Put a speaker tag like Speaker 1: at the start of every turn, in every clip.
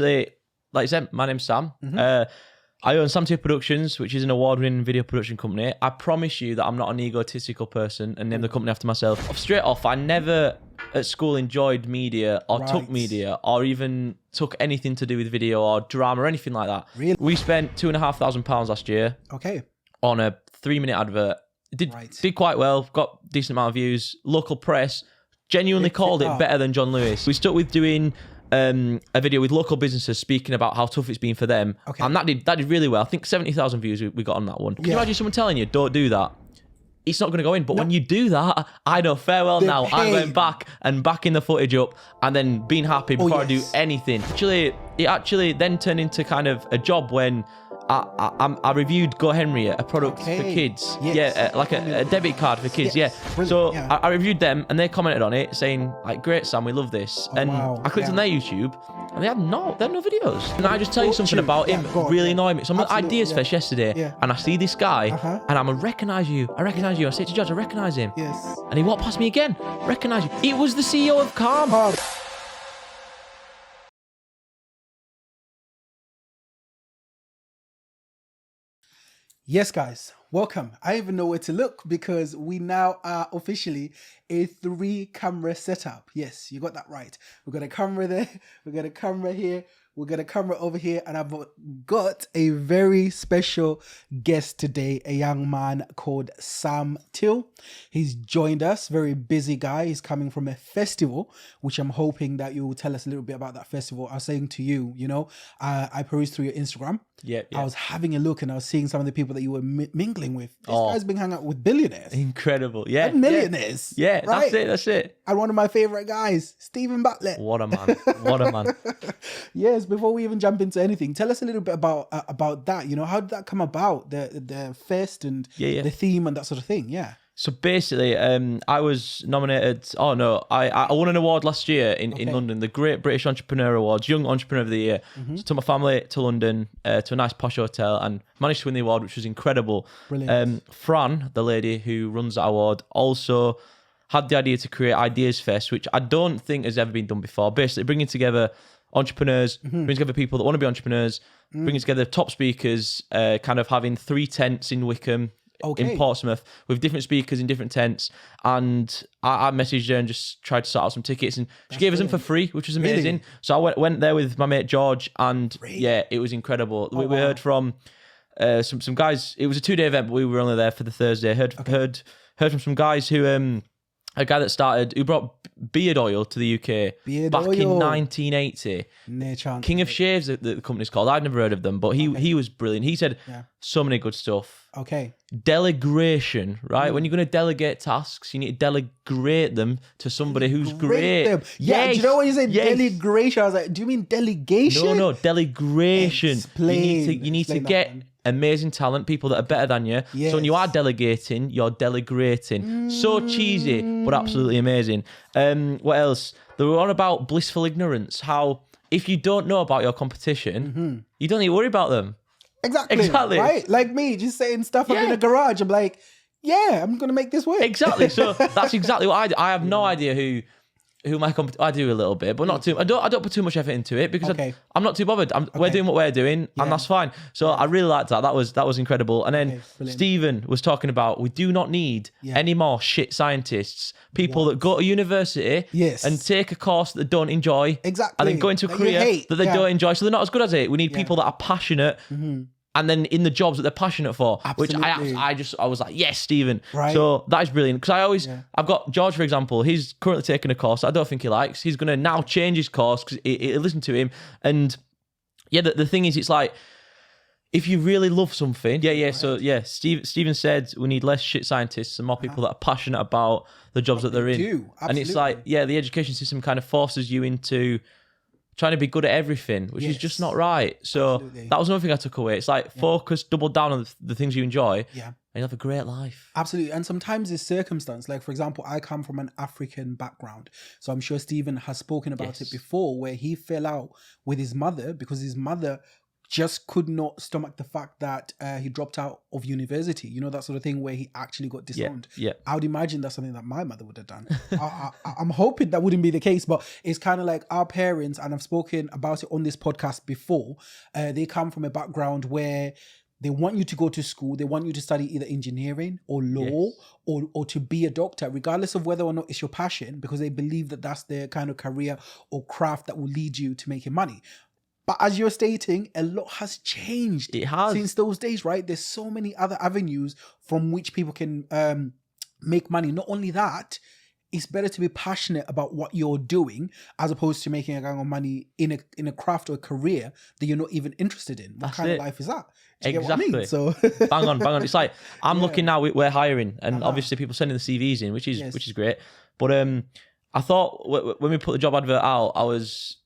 Speaker 1: Like I said, my name's Sam. I own Sam Teale Productions, which is an award-winning video production company. I promise you that I'm not an egotistical person and name the company after myself. Straight off, I never at school enjoyed media or took media or even took anything to do with video or drama or anything like that.
Speaker 2: Really?
Speaker 1: We spent £2,500 last year on a 3-minute advert. It did quite well, got decent amount of views. Local press genuinely called it better than John Lewis. We stuck with doing a video with local businesses speaking about how tough it's been for them. And that did really well. I think 70,000 views we got on that one. Can you imagine someone telling you, don't do that? It's not going to go in. But when you do that, I know farewell now. I'm going back and backing the footage up and then being happy before I do anything. It actually then turned into kind of a job when I reviewed Go Henry, a product for kids. Like a debit card for kids. So I reviewed them and they commented on it saying, like, great Sam, we love this. And I clicked on their YouTube and they had no videos. And I just tell you something about him really annoyed me. So I'm at Ideas Fest yesterday and I see this guy and I'm like, recognise you. I say to George, I recognise him. And he walked past me again. Recognise you. It was the CEO of Calm.
Speaker 2: Yes, guys, welcome. I even know where to look because we now are officially a 3-camera setup. Yes, you got that right. We've got a camera there, we've got a camera here, we've got a camera over here, and I've got a very special guest today, a young man called Sam Teale. He's joined us, very busy guy. He's coming from a festival, which I'm hoping that you will tell us a little bit about that festival. I was saying to you, you know, I perused through your Instagram. I was having a look and I was seeing some of the people that you were mingling with. This guy's been hanging out with billionaires.
Speaker 1: Incredible.
Speaker 2: And millionaires.
Speaker 1: Yeah, right? That's it.
Speaker 2: And one of my favorite guys, Steven Bartlett.
Speaker 1: What a man. What a man.
Speaker 2: Yes, before we even jump into anything, tell us a little bit about that. You know, how did that come about? The fest and the theme and that sort of thing. Yeah.
Speaker 1: So basically, I was nominated. I won an award last year in London, the Great British Entrepreneur Awards, Young Entrepreneur of the Year. So took my family to London to a nice posh hotel and managed to win the award, which was incredible.
Speaker 2: Brilliant.
Speaker 1: Fran, the lady who runs that award, also had the idea to create Ideas Fest, which I don't think has ever been done before. Basically, bringing together entrepreneurs, bringing together people that want to be entrepreneurs, bringing together top speakers, kind of having 3 tents in Wickham. In Portsmouth with different speakers in different tents, and I messaged her and just tried to sort out some tickets, and she gave us them for free, which was amazing. Really? So I went there with my mate George, and it was incredible. We heard from some guys. It was a 2-day event, but we were only there for the Thursday. Heard from some guys who a guy that who brought beard oil to the UK back in 1980. King of Shaves, the company's called. I'd never heard of them, but he was brilliant. He said so many good stuff. Delegation, right? When you're going to delegate tasks, you need to delegate them to somebody who's great.
Speaker 2: Yeah, do you know when you say delegation? I was like, do you mean delegation?
Speaker 1: No, delegation. You need to get amazing talent, people that are better than you. So when you are delegating, you're delegating. So cheesy, but absolutely amazing. What else? They were on about blissful ignorance, how if you don't know about your competition, you don't need to worry about them.
Speaker 2: Exactly. Right? Like me, just saying stuff up in a garage. I'm like, I'm going to make this work.
Speaker 1: Exactly. So that's exactly what I do. I have no idea who my I do a little bit, but not too. I don't put too much effort into it because I'm not too bothered. We're doing what we're doing, and that's fine. So I really liked that. That was incredible. And then Steven was talking about we do not need any more shit scientists, people that go to university and take a course that they don't enjoy, and then go into a career that they don't enjoy, so they're not as good at it. We need people that are passionate. And then in the jobs that they're passionate for, which I was like, yes, Steven. So that is brilliant. Because I've got George, for example, he's currently taking a course I don't think he likes. He's going to now change his course because it listened to him. And the thing is, it's like, if you really love something, Steven said we need less shit scientists and more people that are passionate about the jobs that they're in. And it's like, the education system kind of forces you into trying to be good at everything, which is just not right. So that was another thing I took away. It's like focus, double down on the things you enjoy, and you'll have a great life.
Speaker 2: Absolutely. And sometimes it's circumstance. Like, for example, I come from an African background. So I'm sure Steven has spoken about it before, where he fell out with his mother because his mother just could not stomach the fact that he dropped out of university. You know, that sort of thing where he actually got disowned.
Speaker 1: Yeah.
Speaker 2: I would imagine that's something that my mother would have done. I'm hoping that wouldn't be the case, but it's kind of like our parents, and I've spoken about it on this podcast before, they come from a background where they want you to go to school. They want you to study either engineering or law or to be a doctor, regardless of whether or not it's your passion, because they believe that that's their kind of career or craft that will lead you to making money. But as you're stating, a lot has changed.
Speaker 1: It has.
Speaker 2: Since those days, right? There's so many other avenues from which people can make money. Not only that, it's better to be passionate about what you're doing as opposed to making a gang of money in a craft or a career that you're not even interested in. What kind of life is that? Do you
Speaker 1: exactly.
Speaker 2: get what I mean? So
Speaker 1: bang on. It's like I'm looking now. We're hiring, and obviously people sending the CVs in, which is great. But I thought when we put the job advert out, I was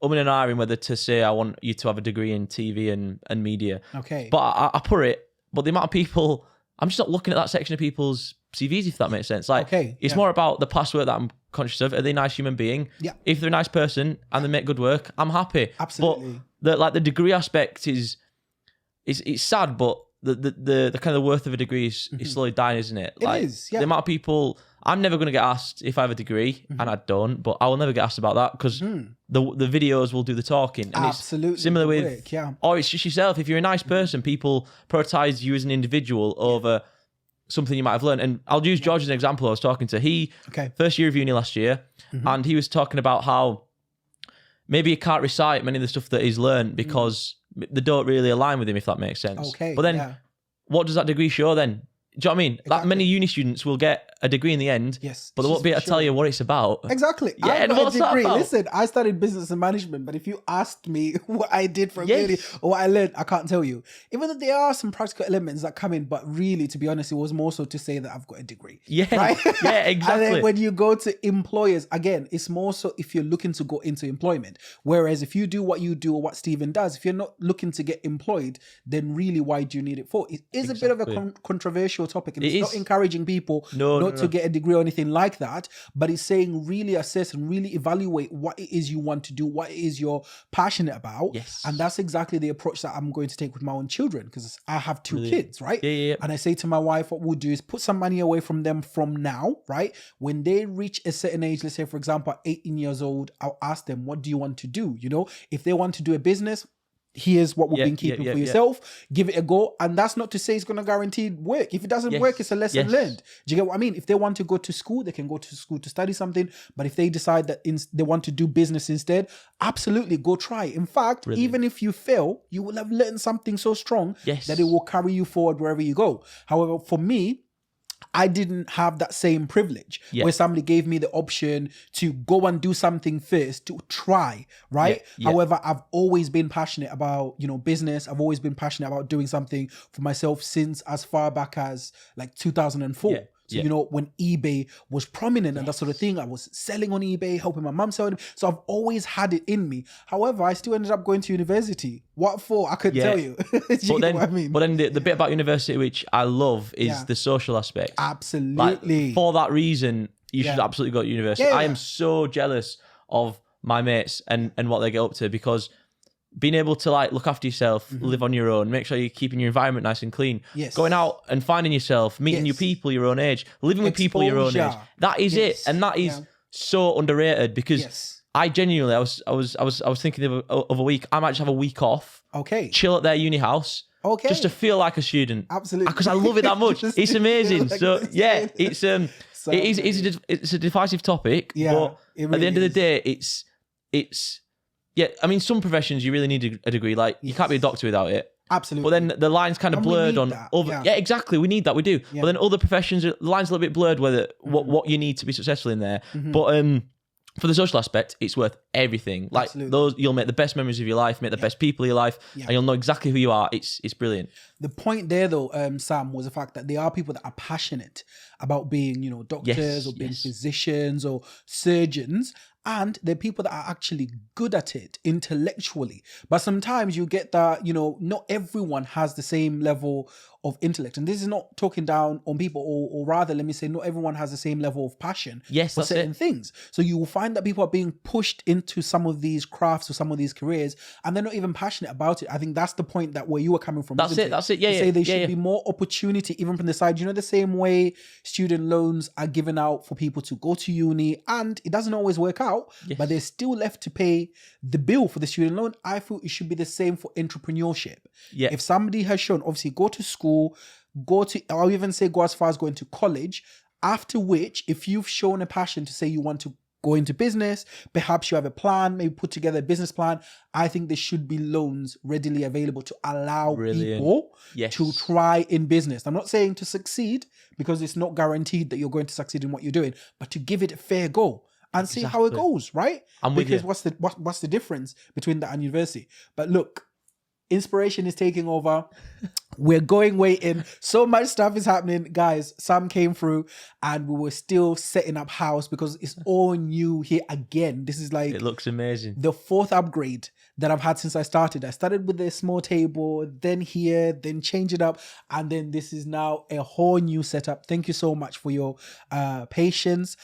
Speaker 1: and ahhing whether to say I want you to have a degree in TV and media.
Speaker 2: Okay.
Speaker 1: But I put it. But the amount of people, I'm just not looking at that section of people's CVs, if that makes sense. Like, it's more about the past work that I'm conscious of. Are they a nice human being?
Speaker 2: Yeah.
Speaker 1: If they're a nice person and they make good work, I'm happy.
Speaker 2: Absolutely.
Speaker 1: But the degree aspect is it's sad, but the kind of worth of a degree is slowly dying, isn't it?
Speaker 2: It is, yeah.
Speaker 1: The amount of people, I'm never going to get asked if I have a degree, and I don't, but I will never get asked about that because the videos will do the talking. And
Speaker 2: absolutely.
Speaker 1: It's similar with, or it's just yourself. If you're a nice person, people prioritize you as an individual over something you might have learned. And I'll use George as an example. I was talking to first year of uni last year, and he was talking about how maybe he can't recite many of the stuff that he's learned because they don't really align with him, if that makes sense.
Speaker 2: Okay.
Speaker 1: But then what does that degree show then? Do you know what I mean? Exactly. Like many uni students will get a degree in the end, but they won't be able to tell you what it's about.
Speaker 2: Exactly.
Speaker 1: Yeah, and what's that about?
Speaker 2: Listen, I studied business and management, but if you asked me what I did from uni or what I learned, I can't tell you. Even though there are some practical elements that come in, but really, to be honest, it was more so to say that I've got a degree.
Speaker 1: Yeah,
Speaker 2: right?
Speaker 1: Yeah, exactly.
Speaker 2: And then when you go to employers, again, it's more so if you're looking to go into employment. Whereas if you do what you do or what Steven does, if you're not looking to get employed, then really, why do you need it for? It is a bit of a controversial topic, and it's not encouraging people not to get a degree or anything like that, but it's saying really assess and really evaluate what it is you want to do, what it is you're passionate about.
Speaker 1: Yes.
Speaker 2: And that's exactly the approach that I'm going to take with my own children, because I have two kids, right?
Speaker 1: Yeah.
Speaker 2: And I say to my wife, what we'll do is put some money away from them from now, right? When they reach a certain age, let's say, for example, 18 years old, I'll ask them, what do you want to do? You know, if they want to do a business, here's what we've been keeping for yourself. Give it a go. And that's not to say it's going to guarantee work. If it doesn't work, it's a lesson learned. Do you get what I mean? If they want to go to school, they can go to school to study something. But if they decide that they want to do business instead, absolutely go try. In fact, even if you fail, you will have learned something so strong that it will carry you forward wherever you go. However, for me, I didn't have that same privilege where somebody gave me the option to go and do something first, to try, right? However, I've always been passionate about, business. I've always been passionate about doing something for myself since as far back as like 2004. So, when eBay was prominent and that sort of thing, I was selling on eBay, helping my mum sell it. So I've always had it in me. However, I still ended up going to university. What for? I couldn't tell you. What I mean?
Speaker 1: But then the bit about university, which I love, is the social aspect.
Speaker 2: Absolutely.
Speaker 1: Like, for that reason, you should absolutely go to university. I am so jealous of my mates and what they get up to, because being able to look after yourself, live on your own, make sure you're keeping your environment nice and clean, going out and finding yourself, meeting new people your own age, living with people your own age. That is it, and that is so underrated, because I genuinely, I was thinking of a week. I might just have a week off, chill at their uni house, just to feel like a student, absolutely, because I love it that much. It's amazing. Like it's it's a divisive topic, but at the end of the day, it's. Yeah, I mean, some professions you really need a degree. Like, you can't be a doctor without it.
Speaker 2: Absolutely.
Speaker 1: But then the line's kind of blurred on other. Yeah, exactly. We need that. We do. But then other professions, the line's a little bit blurred whether what you need to be successful in there. But for the social aspect, it's worth everything. Like those, you'll make the best memories of your life, make the best people of your life, and you'll know exactly who you are. It's brilliant.
Speaker 2: The point there, though, Sam, was the fact that there are people that are passionate about being, doctors or being physicians or surgeons. And they're people that are actually good at it intellectually. But sometimes you get that, not everyone has the same level of intellect. And this is not talking down on people, or rather, let me say, not everyone has the same level of passion for certain things. So you will find that people are being pushed into some of these crafts or some of these careers, and they're not even passionate about it. I think that's the point that where you were coming from.
Speaker 1: That's it.
Speaker 2: Yeah. Say there should be more opportunity, even from the side. You know, the same way student loans are given out for people to go to uni, and it doesn't always work out, but they're still left to pay the bill for the student loan. I feel it should be the same for entrepreneurship.
Speaker 1: Yeah.
Speaker 2: If somebody has shown, obviously, go to school, I'll even say go as far as going to college, after which, if you've shown a passion to say you want to go into business, perhaps you have a plan, maybe put together a business plan, I think there should be loans readily available to allow people to try in business. I'm not saying to succeed, because it's not guaranteed that you're going to succeed in what you're doing, but to give it a fair go and see how it goes, right? Because what's the difference between that and university? But look, inspiration is taking over. We're going way in. So much stuff is happening. Guys, Sam came through and we were still setting up house because it's all new here again. This is like...
Speaker 1: It looks amazing.
Speaker 2: The 4th upgrade that I've had since I started. I started with a small table, then here, then change it up. And then this is now a whole new setup. Thank you so much for your patience.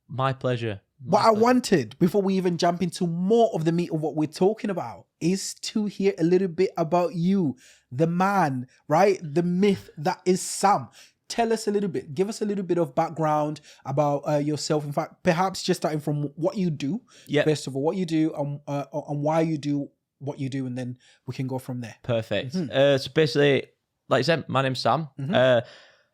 Speaker 1: My pleasure.
Speaker 2: What I wanted, before we even jump into more of the meat of what we're talking about, is to hear a little bit about you, the man, right? The myth that is Sam. Tell us a little bit, give us a little bit of background about yourself. In fact, perhaps just starting from what you do, first of all, what you do and why you do what you do, and then we can go from there.
Speaker 1: Perfect. So basically, like I said, my name's Sam.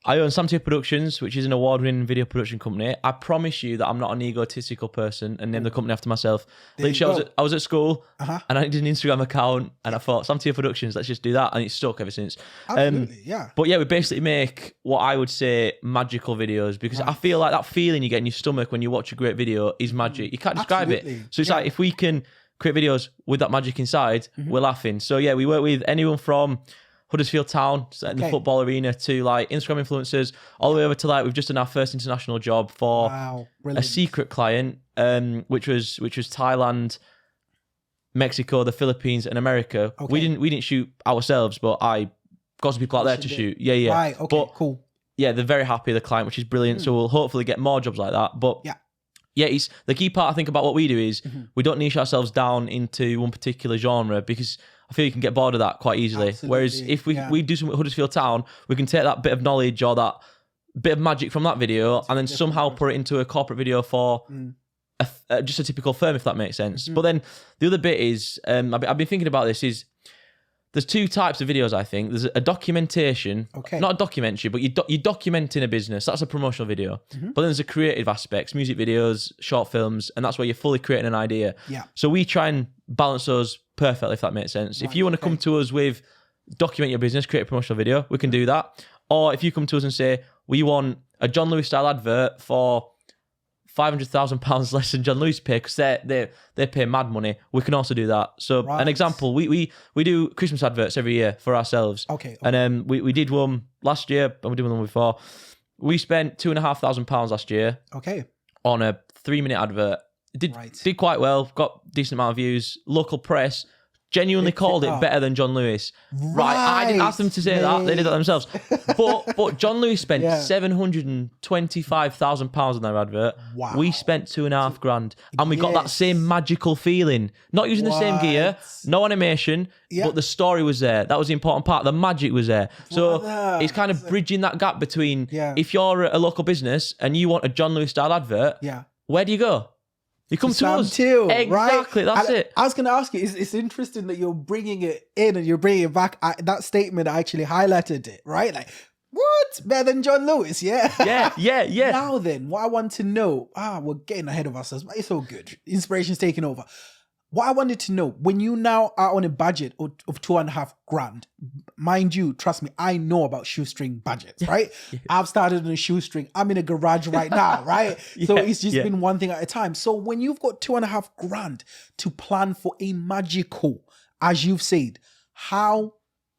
Speaker 1: I own Sam Teale Productions, which is an award-winning video production company. I promise you that I'm not an egotistical person and name the company after myself. Literally, I was at school and I did an Instagram account and I thought, Sam Teale Productions, let's just do that. And it's stuck ever since.
Speaker 2: Absolutely, yeah.
Speaker 1: But yeah, we basically make what I would say magical videos, because I feel like that feeling you get in your stomach when you watch a great video is magic. You can't describe it. So it's like, if we can create videos with that magic inside, we're laughing. So yeah, we work with anyone from Huddersfield Town, in the football arena, to like Instagram influencers, all the way over to like, we've just done our first international job for a secret client, which was Thailand, Mexico, the Philippines, and America. We didn't shoot ourselves, but I got some people out there to shoot. Yeah.
Speaker 2: Right, okay, but, cool.
Speaker 1: Yeah, they're very happy, the client, which is brilliant. So we'll hopefully get more jobs like that. But yeah, it's the key part I think about what we do is we don't niche ourselves down into one particular genre, because I feel you can get bored of that quite easily. Absolutely. Whereas if we do something with Huddersfield Town, we can take that bit of knowledge or that bit of magic from that video and then somehow put it into a corporate video for just a typical firm, if that makes sense. But then the other bit is, I've been thinking about this, is there's 2 types of videos, I think. There's a documentation, not a documentary, but you're documenting a business. That's a promotional video. But then there's a creative aspects, music videos, short films, and that's where you're fully creating an idea. So we try and balance those perfectly, if that makes sense. If you want to come to us with document your business, create a promotional video, we can do that. Or if you come to us and say, we want a John Lewis style advert for £500,000 less than John Lewis pay, because they pay mad money, we can also do that. So an example, we do Christmas adverts every year for ourselves. And we did one last year, and we did one before. We spent £2,500 last year on a 3-minute advert. It did quite well, got decent amount of views. Local press genuinely called it better than John Lewis. Right, I didn't ask them to say that; they did that themselves. But John Lewis spent £725,000 on their advert. Wow. We spent £2,500, and we got that same magical feeling. Not using the same gear, no animation, but the story was there. That was the important part. The magic was there. So it's kind of bridging that gap between if you're a local business and you want a John Lewis style advert, where do you go? You come to us.
Speaker 2: Teale,
Speaker 1: exactly,
Speaker 2: right?
Speaker 1: That's it.
Speaker 2: I was going to ask you, it's interesting that you're bringing it in and you're bringing it back. That statement actually highlighted it, right? Like, what? Better than John Lewis, yeah?
Speaker 1: Yeah.
Speaker 2: Now then, what I want to know, we're getting ahead of ourselves, but it's all good. Inspiration's taking over. What I wanted to know, when you now are on a budget of $2,500, mind you, trust me, I know about shoestring budgets, right? I've started on a shoestring. I'm in a garage right now, right? So it's just been one thing at a time. So when you've got $2,500 to plan for a magical, as you've said,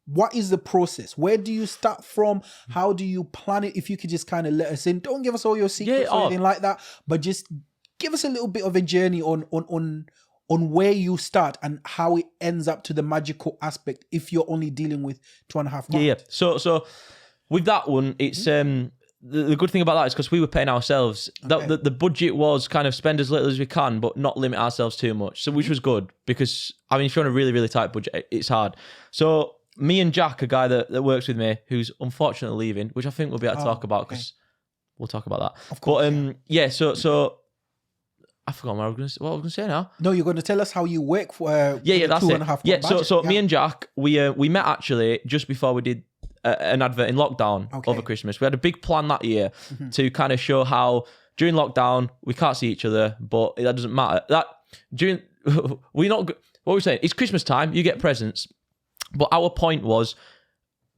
Speaker 2: what is the process? Where do you start from? How do you plan it? If you could just kind of let us in. Don't give us all your secrets or anything like that, but just give us a little bit of a journey on on where you start and how it ends up to the magical aspect if you're only dealing with £2.5
Speaker 1: Yeah. So with that one, it's the good thing about that is because we were paying ourselves.
Speaker 2: Okay.
Speaker 1: The budget was kind of spend as little as we can, but not limit ourselves too much. So which was good because I mean, if you're on a really really tight budget, it's hard. So me and Jack, a guy that works with me, who's unfortunately leaving, which I think we'll be able to talk about because we'll talk about that.
Speaker 2: Of course.
Speaker 1: But So I forgot what I was going to say now.
Speaker 2: No, you're going to tell us how you work for
Speaker 1: that's
Speaker 2: £2.5
Speaker 1: it. Yeah,
Speaker 2: budget.
Speaker 1: so me and Jack, we met actually just before we did an advert in lockdown over Christmas. We had a big plan that year to kind of show how during lockdown we can't see each other, but that doesn't matter. That during what we're saying, it's Christmas time, you get presents, but our point was,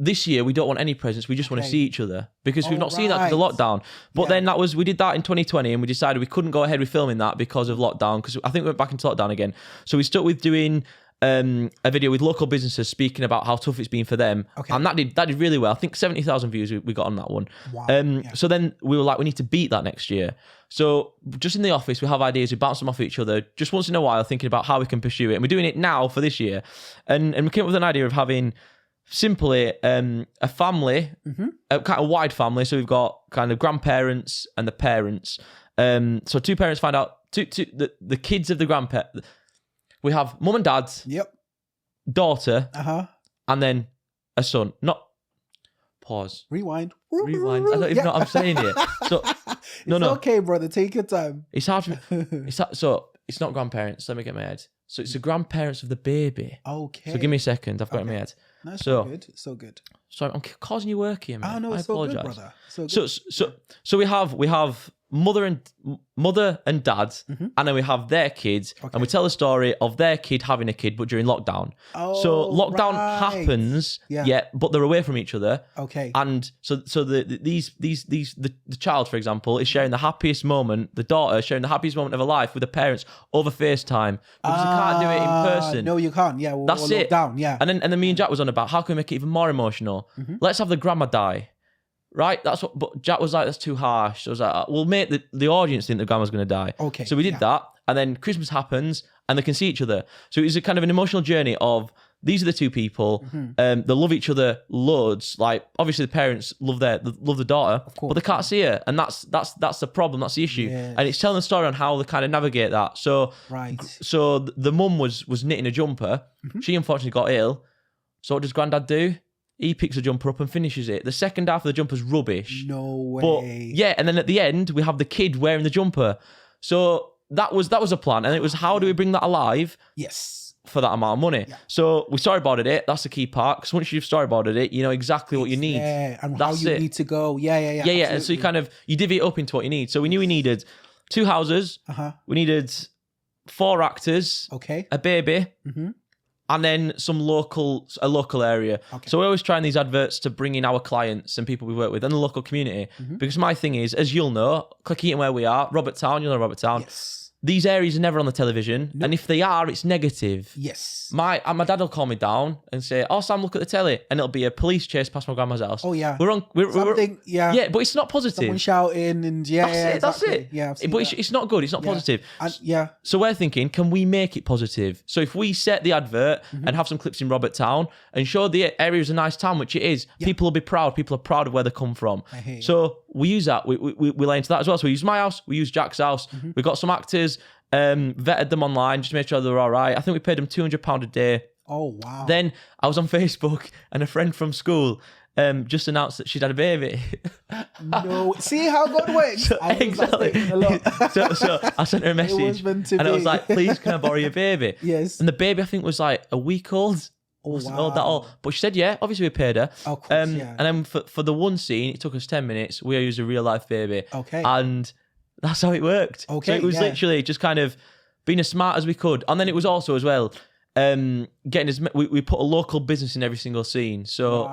Speaker 1: this year we don't want any presents. We just want to see each other because we've not seen that because of lockdown. But then we did that in 2020 and we decided we couldn't go ahead with filming that because of lockdown because I think we went back into lockdown again. So we stuck with doing a video with local businesses speaking about how tough it's been for them. And that did really well. I think 70,000 views we got on that one.
Speaker 2: Wow.
Speaker 1: So then we were like, we need to beat that next year. So just in the office, we have ideas, we bounce them off each other just once in a while, thinking about how we can pursue it. And we're doing it now for this year. And we came up with an idea of having simply a family, a kind of wide family. So we've got kind of grandparents and the parents. So two parents find out, the kids of the grandparents. We have mum and dad, daughter, and then a son. Not pause.
Speaker 2: Rewind.
Speaker 1: I don't even know what I'm saying here. So
Speaker 2: it's okay, brother. Take your time.
Speaker 1: It's hard for me. So it's not grandparents. Let me get my head. So it's the grandparents of the baby.
Speaker 2: Okay.
Speaker 1: So give me a second. I've got it in my head.
Speaker 2: No, so good. So good.
Speaker 1: Sorry, I'm causing you work here, man.
Speaker 2: Oh no, it's
Speaker 1: I apologize.
Speaker 2: so good, brother. So good.
Speaker 1: So we have mother and dad, and then we have their kids, and we tell the story of their kid having a kid, but during lockdown. So lockdown happens, but they're away from each other.
Speaker 2: Okay.
Speaker 1: And so the child, for example, is sharing the happiest moment. The daughter is sharing the happiest moment of her life with the parents over FaceTime because you can't do it in person.
Speaker 2: No, you can't. Yeah,
Speaker 1: that's it.
Speaker 2: Down. Yeah.
Speaker 1: And then me and Jack was on about how can we make it even more emotional. Let's have the grandma die. Right, but Jack was like, that's too harsh. So I was like, we'll make the audience think the grandma's going to die.
Speaker 2: Okay.
Speaker 1: So we did that, and then Christmas happens, and they can see each other. So it was a kind of an emotional journey of, these are the two people, they love each other loads. Like, obviously the parents love the daughter, but they can't see her, and that's the problem, that's the issue.
Speaker 2: Yes.
Speaker 1: And it's telling the story on how they kind of navigate that. So the mum was knitting a jumper. She unfortunately got ill. So what does Granddad do? He picks a jumper up and finishes it. The second half of the jumper's rubbish.
Speaker 2: No way.
Speaker 1: But and then at the end we have the kid wearing the jumper. So that was a plan, and it was how do we bring that alive?
Speaker 2: Yes.
Speaker 1: For that amount of money. Yeah. So we storyboarded it. That's the key part. Because once you've storyboarded it, you know exactly what you need.
Speaker 2: Yeah, and that's how you need to go. Yeah.
Speaker 1: And so you divvy it up into what you need. So we knew we needed 2 houses. We needed 4 actors.
Speaker 2: Okay.
Speaker 1: A baby. And then a local area. Okay. So we're always trying these adverts to bring in our clients and people we work with and the local community. Because my thing is, as you'll know, Click Eating where we are, Robert Town, you'll know Robert Town.
Speaker 2: Yes.
Speaker 1: These areas are never on the television. Nope. And if they are, it's negative.
Speaker 2: Yes.
Speaker 1: My dad will call me down and say, oh, Sam, look at the telly. And it'll be a police chase past my grandma's house.
Speaker 2: Oh, yeah.
Speaker 1: Yeah, but it's not positive.
Speaker 2: Someone shouting and
Speaker 1: That's it.
Speaker 2: Yeah,
Speaker 1: but it's not good. It's not positive.
Speaker 2: And,
Speaker 1: So we're thinking, can we make it positive? So if we set the advert and have some clips in Robert Town and show the area is a nice town, which it is, people will be proud. People are proud of where they come from. So we use that. We lay into that as well. So we use my house. We use Jack's house. We got some actors, vetted them online just to make sure they were all right. I think we paid them £200 a day.
Speaker 2: Oh, wow.
Speaker 1: Then I was on Facebook and a friend from school just announced that she'd had a baby.
Speaker 2: No, see how God works.
Speaker 1: Exactly. So I sent her a message and I was like, please, can I borrow your baby?
Speaker 2: Yes.
Speaker 1: And the baby, I think, was like a week old. Old that all. But she said, yeah, obviously we paid her.
Speaker 2: Of course, yeah.
Speaker 1: And then for the one scene, it took us 10 minutes. We used a real life baby.
Speaker 2: Okay.
Speaker 1: And that's how it worked.
Speaker 2: Okay.
Speaker 1: So it was literally just kind of being as smart as we could. And then it was also as well, getting we put a local business in every single scene. So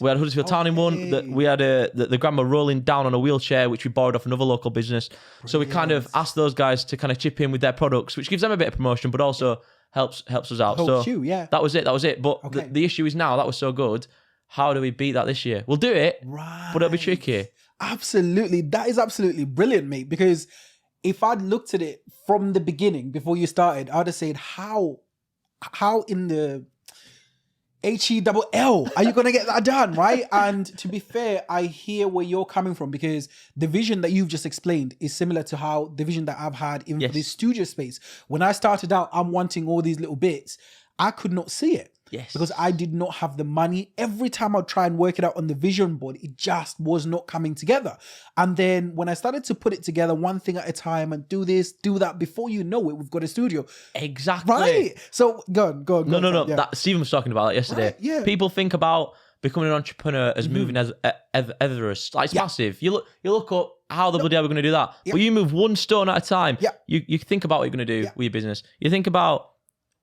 Speaker 1: we had Huddersfield Town in one. That we had the grandma rolling down on a wheelchair, which we borrowed off another local business. Brilliant. So we kind of asked those guys to kind of chip in with their products, which gives them a bit of promotion, but also helps us out. That was it. But the issue is now that was so good. How do we beat that this year? We'll do it, but it'll be tricky.
Speaker 2: Absolutely, that is absolutely brilliant, mate. Because if I'd looked at it from the beginning before you started, I'd have said, how in the HELL are you going to get that done, right? And to be fair, I hear where you're coming from, because the vision that you've just explained is similar to how the vision that I've had in this studio space. When I started out, I'm wanting all these little bits. I could not see it.
Speaker 1: Yes.
Speaker 2: Because I did not have the money. Every time I'd try and work it out on the vision board, it just was not coming together. And then when I started to put it together one thing at a time and do this, do that, before you know it, we've got a studio.
Speaker 1: Exactly.
Speaker 2: Right? So go on.
Speaker 1: No.
Speaker 2: Yeah.
Speaker 1: That Steven was talking about that yesterday.
Speaker 2: Right, yeah.
Speaker 1: People think about becoming an entrepreneur as moving as Everest. Like, it's massive. You look up, how the bloody hell are we going to do that? But you move one stone at a time. You think about what you're going to do with your business. You think about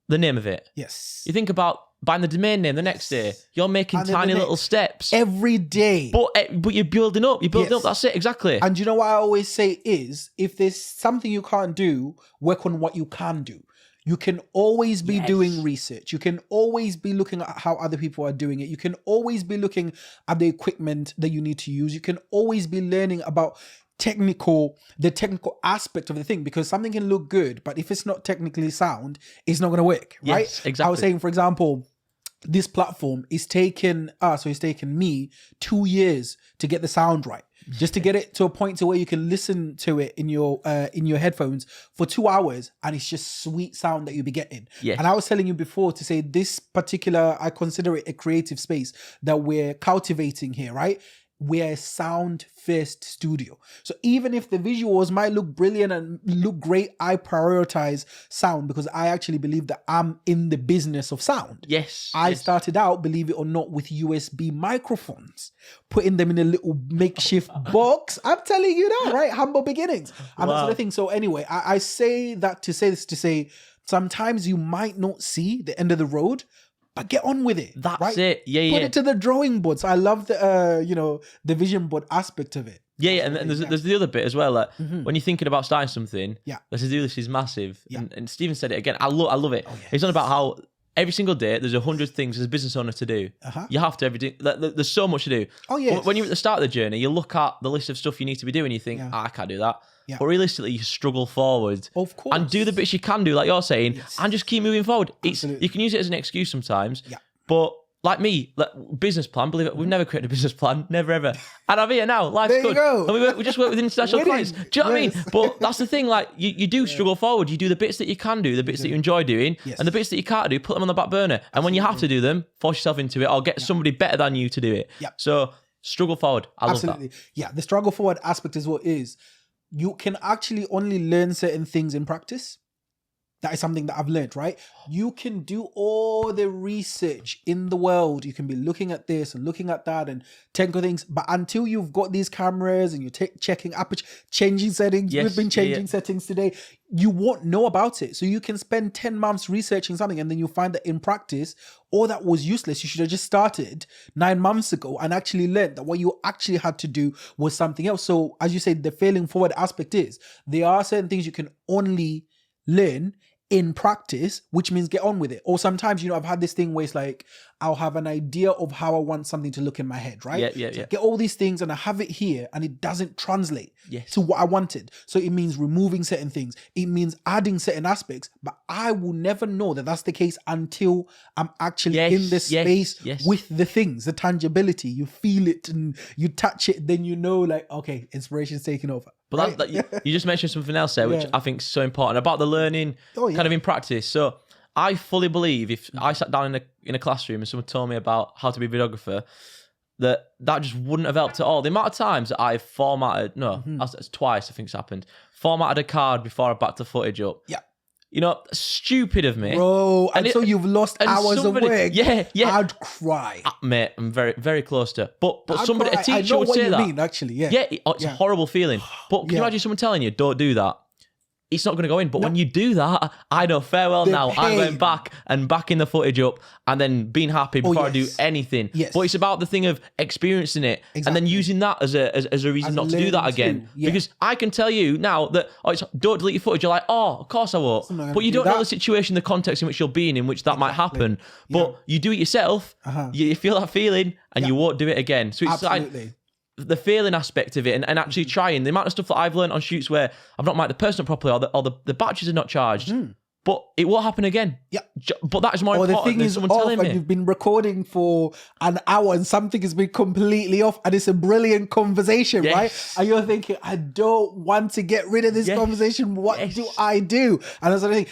Speaker 1: the name of it.
Speaker 2: Yes.
Speaker 1: You think about buying the domain name the next day. You're making tiny little steps
Speaker 2: every day.
Speaker 1: But you're building up. You're building up. That's it. Exactly.
Speaker 2: And you know what I always say is, if there's something you can't do, work on what you can do. You can always be doing research. You can always be looking at how other people are doing it. You can always be looking at the equipment that you need to use. You can always be learning about the technical aspect of the thing, because something can look good, but if it's not technically sound, it's not going to work, right?
Speaker 1: Yes, exactly.
Speaker 2: I was saying, for example, this platform is taken it's taken me 2 years to get the sound right, just to get it to a point to where you can listen to it in your headphones for 2 hours, and it's just sweet sound that you'll be getting.
Speaker 1: Yes.
Speaker 2: And I was telling you before to say, this particular, I consider it a creative space that we're cultivating here, right? We're a sound first studio. So even if the visuals might look brilliant and look great, I prioritize sound, because I actually believe that I'm in the business of sound.
Speaker 1: Yes.
Speaker 2: I started out, believe it or not, with USB microphones, putting them in a little makeshift box. I'm telling you that, right? Humble beginnings. And that sort of thing. So anyway, I say that to say this, to say, sometimes you might not see the end of the road, but get on with it.
Speaker 1: That's
Speaker 2: right?
Speaker 1: it. Yeah,
Speaker 2: Put it to the drawing board. So I love the the vision board aspect of it.
Speaker 1: Yeah, and there's the other bit as well. Like, when you're thinking about starting something, let's do this is massive.
Speaker 2: Yeah.
Speaker 1: And Steven said it again. I love it. Oh, yes. It's not about how every single day there's 100 things as a business owner to do. You have to everything. There's so much to do.
Speaker 2: Oh yeah.
Speaker 1: When you're at the start of the journey, you look at the list of stuff you need to be doing. You think, I can't do that. Yeah. But realistically, you struggle forward,
Speaker 2: of course,
Speaker 1: and do the bits you can do, like you're saying, and just keep moving forward. You can use it as an excuse sometimes. Yeah. But like me, business plan, believe it, we've never created a business plan, never ever. And I'm here now, life's good. And we just work with international clients. Do you know what I mean? But that's the thing, like you do struggle forward. You do the bits that you can do, the bits that you enjoy doing, and the bits that you can't do, put them on the back burner. And when you have to do them, force yourself into it, or get somebody better than you to do it. Yeah. So struggle forward. I love that.
Speaker 2: Yeah, the struggle forward aspect is what is. You can actually only learn certain things in practice. That is something that I've learned, right? You can do all the research in the world. You can be looking at this and looking at that and technical things. But until you've got these cameras and you're checking aperture, changing settings, we've been changing settings today, you won't know about it. So you can spend 10 months researching something, and then you find that in practice, all that was useless. You should have just started 9 months ago and actually learned that what you actually had to do was something else. So as you said, the failing forward aspect is, there are certain things you can only learn in practice, which means get on with it. Or sometimes, I've had this thing where it's like, I'll have an idea of how I want something to look in my head, right? Yeah. Get all these things and I have it here, and it doesn't translate to what I wanted. So it means removing certain things. It means adding certain aspects, but I will never know that that's the case until I'm actually in this space with the things, the tangibility. You feel it and you touch it, then you know, like, okay, inspiration's taking over.
Speaker 1: But right? You just mentioned something else there, which I think is so important about the learning kind of in practice. So I fully believe if I sat down in a classroom and someone told me about how to be a videographer, that just wouldn't have helped at all. The amount of times that I've formatted, twice I think it's happened, formatted a card before I backed the footage up. Yeah. Stupid of me.
Speaker 2: Bro, and so you've lost hours of work.
Speaker 1: Yeah.
Speaker 2: I'd cry.
Speaker 1: Mate, I'm very, very close to. But somebody, a teacher would say that.
Speaker 2: I know what you mean, actually, yeah.
Speaker 1: Yeah, it's a horrible feeling. But can you imagine someone telling you, don't do that? It's not going to go in. But when you do that, I know farewell now. I'm going back and backing the footage up and then being happy before I do anything. Yes. But it's about the thing of experiencing it and then using that as a reason not to do that again. Yeah. Because I can tell you now that don't delete your footage. You're like, of course I won't. But you don't know the situation, the context in which you'll be in which that might happen. But you do it yourself. You feel that feeling and you won't do it again. So it's like, the feeling aspect of it and actually trying. The amount of stuff that I've learned on shoots where I've not mic'd the person up properly or the batteries are not charged. But it won't happen again. Yeah. But that is more important
Speaker 2: the thing
Speaker 1: than
Speaker 2: is
Speaker 1: someone
Speaker 2: off
Speaker 1: telling
Speaker 2: and
Speaker 1: me.
Speaker 2: you've been recording for an hour and something has been completely off and it's a brilliant conversation, right? And you're thinking, I don't want to get rid of this conversation. What do I do? And that's another thing.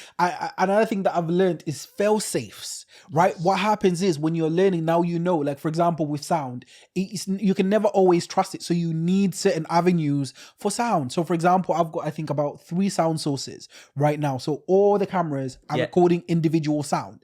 Speaker 2: Another thing that I've learned is fail safes. Right, what happens is when you're learning now, like for example with sound, you can never always trust it, so you need certain avenues for sound. So for example, I've got I think about 3 sound sources right now, so all the cameras are recording individual sound.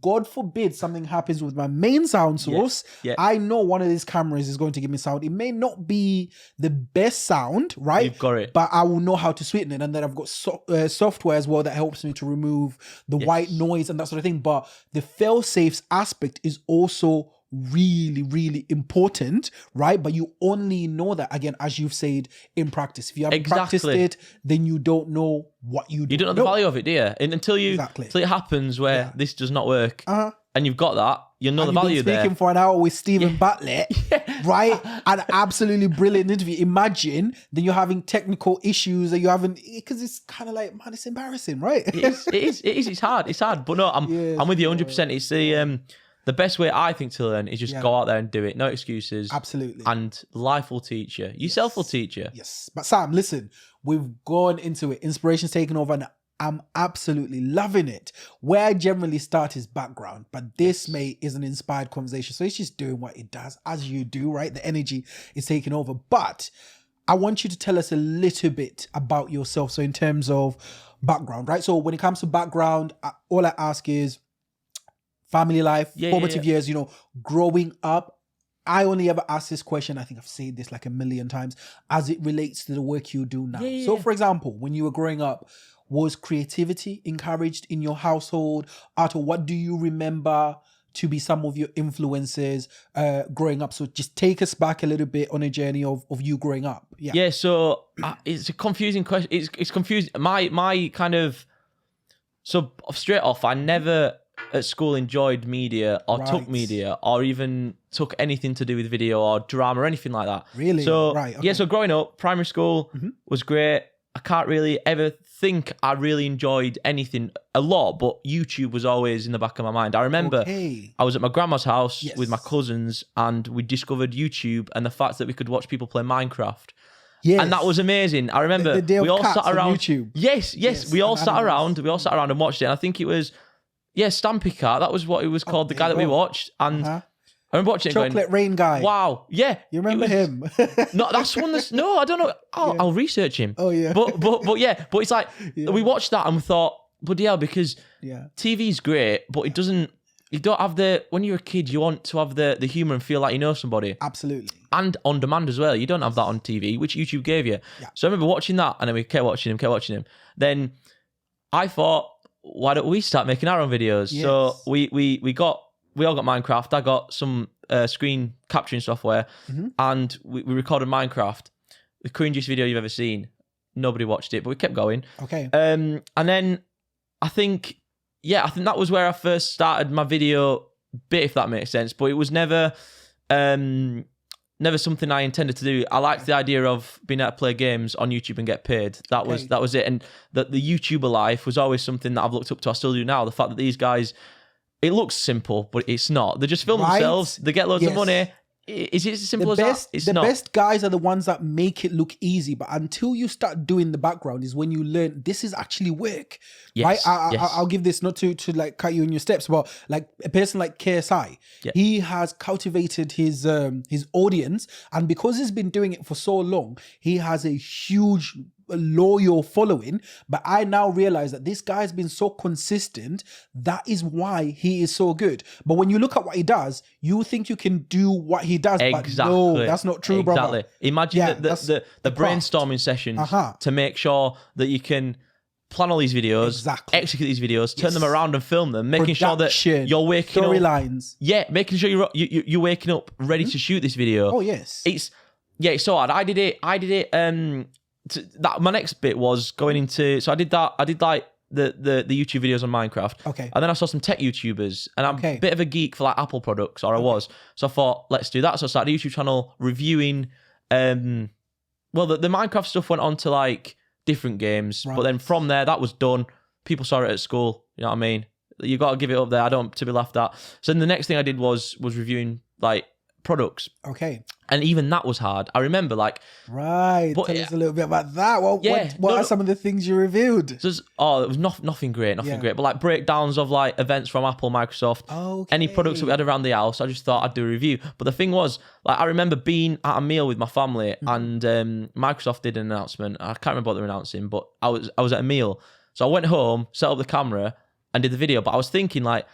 Speaker 2: God forbid something happens with my main sound source. I know one of these cameras is going to give me sound. It may not be the best sound, right?
Speaker 1: You've got it.
Speaker 2: But I will know how to sweeten it. And then I've got software as well that helps me to remove the white noise and that sort of thing. But the fail-safes aspect is also really, really important, right? But you only know that, again, as you've said, in practice. If you haven't practiced it, then you don't know what you do.
Speaker 1: You don't know the value of it, do you? And until it happens where this does not work and you've got that, you'll know the value there.
Speaker 2: Speaking for an hour with Steven Bartlett, right? An absolutely brilliant interview. Imagine then you're having technical issues that you haven't, because it's kind of like, man, it's embarrassing, right?
Speaker 1: It is. It's hard. But no, I'm with you 100%. It's the best way I think to learn is just go out there and do it. No excuses.
Speaker 2: Absolutely.
Speaker 1: And life will teach you. Yourself will teach you.
Speaker 2: Yes. But Sam, listen, we've gone into it. Inspiration's taken over and I'm absolutely loving it. Where I generally start is background, but this, mate, is an inspired conversation. So it's just doing what it does, as you do, right? The energy is taking over. But I want you to tell us a little bit about yourself. So in terms of background, right? So when it comes to background, all I ask is, family life, formative years, growing up. I only ever ask this question, I think I've said this like a million times, as it relates to the work you do now. So for example, when you were growing up, was creativity encouraged in your household? Arthur, what do you remember to be some of your influences growing up? So just take us back a little bit on a journey of you growing up.
Speaker 1: So it's a confusing question. It's confusing. My kind of, so straight off, I never at school enjoyed media or took media or even took anything to do with video or drama or anything like that.
Speaker 2: Really?
Speaker 1: So so growing up, primary school was great. I can't really ever think I really enjoyed anything a lot, but YouTube was always in the back of my mind. I remember I was at my grandma's house with my cousins and we discovered YouTube and the fact that we could watch people play Minecraft. Yes. And that was amazing. I remember we all sat around YouTube. Yes, we all sat around and watched it. And I think it was Stampy Cat. That was what it was called. The guy that we watched, and I remember watching
Speaker 2: Chocolate Rain guy.
Speaker 1: Wow, you
Speaker 2: remember him?
Speaker 1: No, that's one. I don't know. I'll research him.
Speaker 2: Oh yeah.
Speaker 1: But it's like we watched that and we thought, bloody hell, because TV's great, but it doesn't. You don't have when you're a kid, you want to have the humor and feel like you know somebody.
Speaker 2: Absolutely.
Speaker 1: And on demand as well. You don't have that on TV, which YouTube gave you. Yeah. So I remember watching that, and then we kept watching him. Then I thought, why don't we start making our own videos? Yes. So we all got Minecraft. I got some screen capturing software, and we recorded Minecraft. The cringiest video you've ever seen. Nobody watched it, but we kept going.
Speaker 2: Okay.
Speaker 1: And then I think that was where I first started my video bit, if that makes sense. But it was never something I intended to do. I liked the idea of being able to play games on YouTube and get paid. That was it. And the YouTuber life was always something that I've looked up to. I still do now. The fact that these guys, it looks simple, but it's not. They just film themselves. They get loads of money. Is it as simple as that? It's not. The
Speaker 2: best guys are the ones that make it look easy, but until you start doing the background is when you learn this is actually work. Right? I'll give this, not to like cut you in your steps, but like a person like KSI, he has cultivated his audience, and because he's been doing it for so long, he has a huge loyal following. But I now realize that this guy's been so consistent. That is why he is so good. But when you look at what he does, you think you can do what he does. But no, that's not true, brother.
Speaker 1: Imagine the brainstorming sessions to make sure that you can plan all these videos, execute these videos, turn them around and film them, making sure that you're waking up.
Speaker 2: Storylines.
Speaker 1: Yeah, making sure you're waking up ready to shoot this video.
Speaker 2: Oh yes.
Speaker 1: It's so hard. I did it. My next bit was going into, so I did like the YouTube videos on Minecraft.
Speaker 2: Okay.
Speaker 1: And then I saw some tech YouTubers, and I'm a bit of a geek for like Apple products, or I was. So I thought, let's do that. So I started a YouTube channel reviewing well, the Minecraft stuff went on to like different games, but then from there, that was done. People saw it at school. You know what I mean? You got to give it up there. I don't to be laughed at. So then the next thing I did was reviewing like products.
Speaker 2: Okay.
Speaker 1: And even that was hard. I remember like...
Speaker 2: Right. Tell us a little bit about that. What are some of the things you reviewed?
Speaker 1: It was nothing great, great. But like breakdowns of like events from Apple, Microsoft, any products that we had around the house. I just thought I'd do a review. But the thing was, like I remember being at a meal with my family and Microsoft did an announcement. I can't remember what they were announcing, but I was at a meal. So I went home, set up the camera and did the video. But I was thinking like,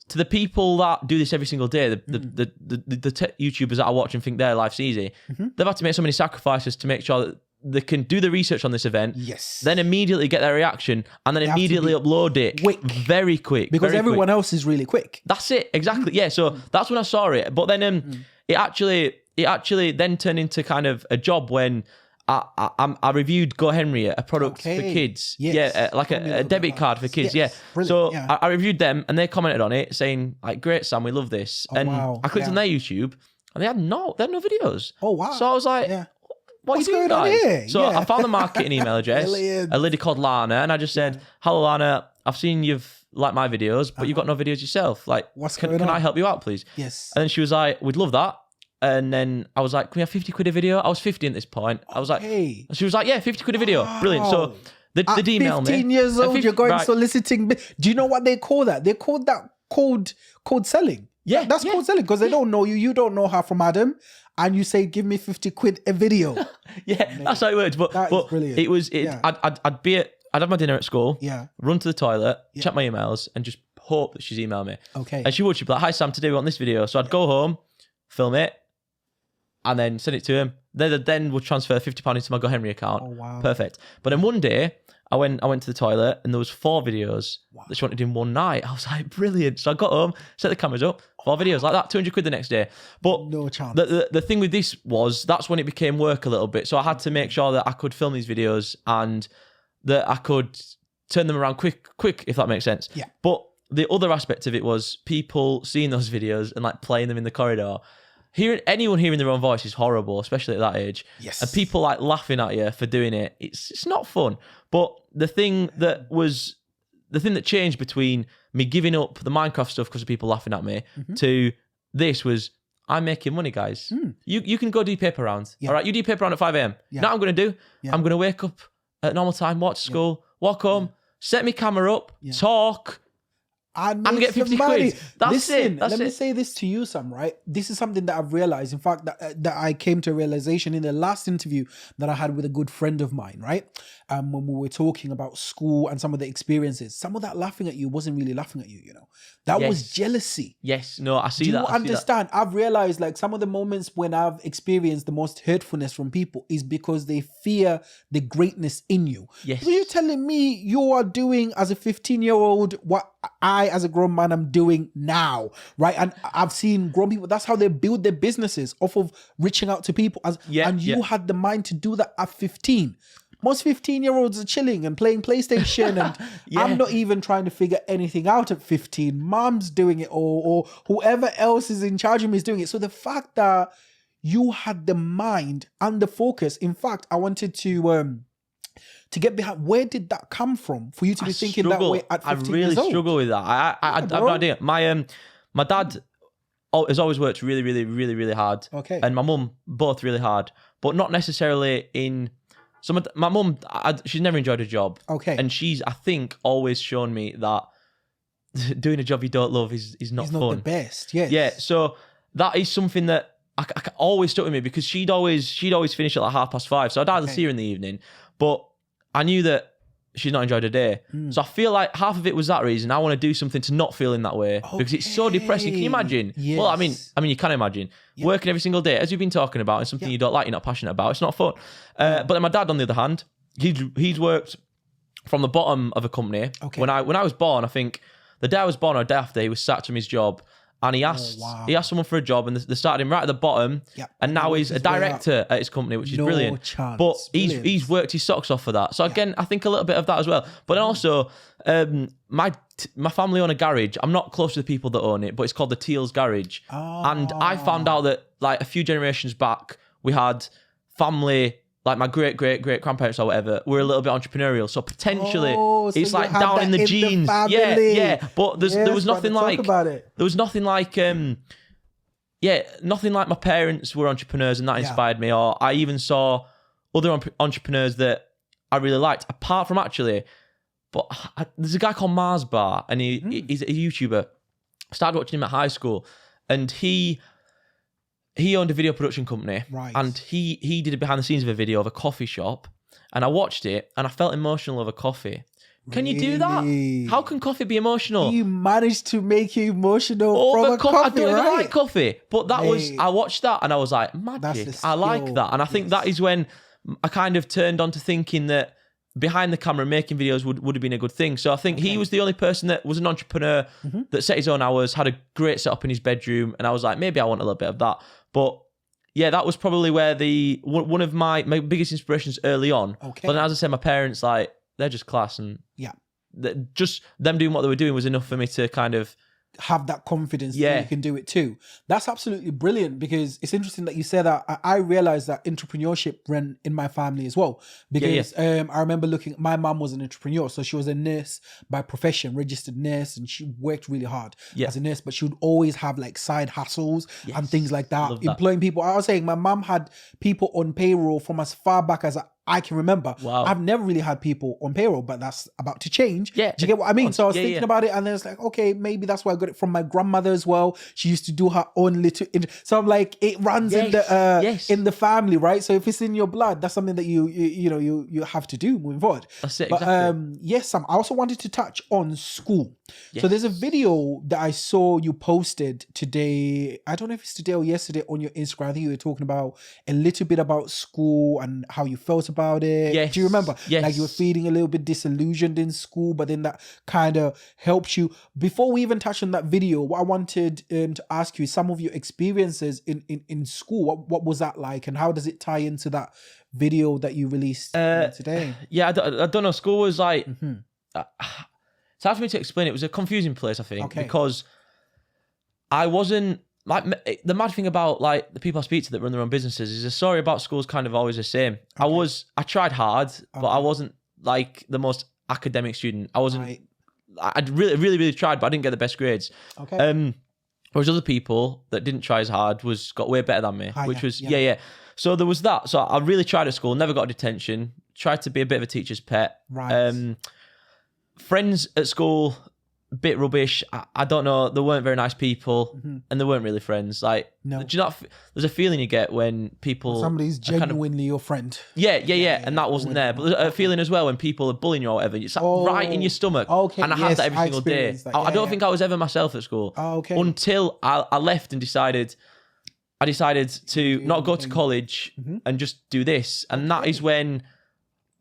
Speaker 1: to the people that do this every single day, the tech YouTubers that I watch and think their life's easy, they've had to make so many sacrifices to make sure that they can do the research on this event, then immediately get their reaction, and then immediately upload it very quick.
Speaker 2: Because everyone else is really quick.
Speaker 1: That's it, exactly. Yeah, so that's when I saw it. But then it actually then turned into kind of a job when I reviewed Go Henry, a product for kids. Yes. Like a debit card for kids. Yes. Yeah. So I reviewed them and they commented on it saying like, "Great, Sam, we love this." And I clicked on their YouTube and they had no videos.
Speaker 2: Oh, wow.
Speaker 1: So I was like, what's going on here? So I found the marketing email address, a lady called Lana, and I just said, "Hello, Lana, I've seen you've liked my videos, but you've got no videos yourself. Like, can I help you out, please?"
Speaker 2: Yes.
Speaker 1: And then she was like, "We'd love that." And then I was like, "Can we have 50 quid a video?" I was 50 at this point. I was like, she was like, "Yeah, 50 quid a video." Wow. Brilliant. So they'd email me.
Speaker 2: 15 years old, you're going soliciting. Do you know what they call that? They call that cold selling. Yeah. That's cold selling because they don't know you. You don't know her from Adam. And you say, "Give me 50 quid a video."
Speaker 1: That's how it works. But brilliant. I'd have my dinner at school, run to the toilet, check my emails, and just hope that she's emailed me.
Speaker 2: Okay.
Speaker 1: And she'd be like, "Hi, Sam, today we want this video." So I'd go home, film it, and then send it to him. They then would transfer £50 into my Go Henry account.
Speaker 2: Oh, wow.
Speaker 1: Perfect. But then one day, I went to the toilet and there was 4 videos that she wanted in one night. I was like, brilliant. So I got home, set the cameras up, 4 videos like that, 200 quid the next day. But
Speaker 2: no chance.
Speaker 1: The thing with this was, that's when it became work a little bit. So I had to make sure that I could film these videos and that I could turn them around quick, if that makes sense.
Speaker 2: Yeah.
Speaker 1: But the other aspect of it was people seeing those videos and like playing them in the corridor. Anyone hearing their own voice is horrible, especially at that age.
Speaker 2: Yes.
Speaker 1: And people like laughing at you for doing it. It's not fun. But the thing that changed between me giving up the Minecraft stuff because of people laughing at me to this was, I'm making money, guys. You can go do paper rounds. Yeah. All right, you do paper round at 5 a.m. Yeah. Now I'm going to do, I'm going to wake up at normal time, watch school, walk home, set my camera up, talk, and get 50 quid. That's it.
Speaker 2: Let me say this to you, Sam, right? This is something that I've realized. In fact, that I came to a realization in the last interview that I had with a good friend of mine, right? When we were talking about school and some of the experiences, some of that laughing at you wasn't really laughing at you, you know? That was jealousy.
Speaker 1: Yes. No, I see that.
Speaker 2: Do you understand? I've realized like some of the moments when I've experienced the most hurtfulness from people is because they fear the greatness in you.
Speaker 1: Yes.
Speaker 2: So you're telling me you are doing as a 15-year-old what I as a grown man am doing now, right? And I've seen grown people, that's how they build their businesses, off of reaching out to people. And you had the mind to do that at 15. Most 15-year-olds are chilling and playing PlayStation and I'm not even trying to figure anything out at 15. Mom's doing it or whoever else is in charge of me is doing it. So the fact that you had the mind and the focus, in fact, I wanted to get behind, where did that come from for you to be thinking that way at 15
Speaker 1: I really
Speaker 2: years old?
Speaker 1: struggle with that. I have no idea. My dad has always worked really, really, really, really hard.
Speaker 2: Okay.
Speaker 1: And my mum, both really hard, but not necessarily in... So my mum, she's never enjoyed a job.
Speaker 2: Okay.
Speaker 1: And she's, I think, always shown me that doing a job you don't love is not fun.
Speaker 2: It's not the best, yes.
Speaker 1: Yeah, so that is something that I always stuck with me because she'd always finish at like 5:30. So I'd either see her in the evening, but I knew that she's not enjoyed her day. So I feel like half of it was that reason. I want to do something to not feel in that way because it's so depressing. Can you imagine?
Speaker 2: Yes.
Speaker 1: Well, I mean, you can imagine working every single day, as we've been talking about, and something you don't like, you're not passionate about. It's not fun. But then my dad, on the other hand, he's worked from the bottom of a company.
Speaker 2: Okay.
Speaker 1: When I was born, I think the day I was born or the day after, he was sacked from his job. And he asked someone for a job, and they started him right at the bottom. Yep. And now he's a director at his company, which is brilliant.
Speaker 2: Chance.
Speaker 1: But he's worked his socks off for that. So again, I think a little bit of that as well. But then also, my family own a garage. I'm not close to the people that own it, but it's called the Teale's Garage. And I found out that like a few generations back, we had family, like my great grandparents or whatever, were a little bit entrepreneurial. So potentially,
Speaker 2: so
Speaker 1: it's like down in the genes. Yeah. But there was nothing like. There was nothing like. Nothing like my parents were entrepreneurs, and that inspired me. Or I even saw other entrepreneurs that I really liked, apart from there's a guy called Mars Bar, and he's a YouTuber. I started watching him at high school, and he owned a video production company, and he did a behind the scenes of a video of a coffee shop, and I watched it, and I felt emotional over coffee. Can you do that? How can coffee be emotional?
Speaker 2: He managed to make you emotional from a coffee,
Speaker 1: I don't even like coffee, but I watched that, and I was like, magic. I like that, and I think that is when I kind of turned on to thinking that behind the camera making videos would have been a good thing. So I think he was the only person that was an entrepreneur that set his own hours, had a great setup in his bedroom, and I was like, maybe I want a little bit of that. But yeah, that was probably where one of my biggest inspirations early on. But then, as I said, my parents, like, they're just class, and just them doing what they were doing was enough for me to kind of
Speaker 2: have that confidence that you can do it too. That's absolutely brilliant, because it's interesting that you said that. I realized that entrepreneurship ran in my family as well, because I remember my mom was an entrepreneur, so she was a nurse by profession, registered nurse, and she worked really hard as a nurse, but she would always have like side hustles and things like that, employing people. I was saying my mom had people on payroll from as far back as I can remember. I've never really had people on payroll, but that's about to change. Do you get what I mean? So I was thinking about it, and then it's like, okay, maybe that's why I got it from my grandmother as well. She used to do her own little. So I'm like, it runs in the family, right? So if it's in your blood, that's something that you have to do moving forward.
Speaker 1: That's it. Exactly.
Speaker 2: Yes, Sam. I also wanted to touch on school. So there's a video that I saw you posted today. I don't know if it's today or yesterday on your Instagram. I think you were talking about a little bit about school and how you felt about it. Do you remember? Like you were feeling a little bit disillusioned in school, but then that kind of helped you. Before we even touch on that video, what I wanted to ask you is some of your experiences in school. What was that like, and how does it tie into that video that you released today?
Speaker 1: I don't know. School was like, it's hard for me to explain. It was a confusing place, I think, because I wasn't, like, the mad thing about like the people I speak to that run their own businesses is the story about school is kind of always the same. I tried hard, but I wasn't like the most academic student. I wasn't. I really tried, but I didn't get the best grades. Whereas other people that didn't try as hard got way better than me, which was So there was that. So I really tried at school, never got a detention. Tried to be a bit of a teacher's pet. Friends at school, a bit rubbish. I don't know. They weren't very nice people, and they weren't really friends. Like, do you not? There's a feeling you get when people
Speaker 2: somebody's genuinely your friend.
Speaker 1: And that wasn't there. But there's a feeling as well when people are bullying you or whatever. It's like right in your stomach. And I had that every single day. I don't think I was ever myself at school until I left and decided to not go to college and just do this. And that is when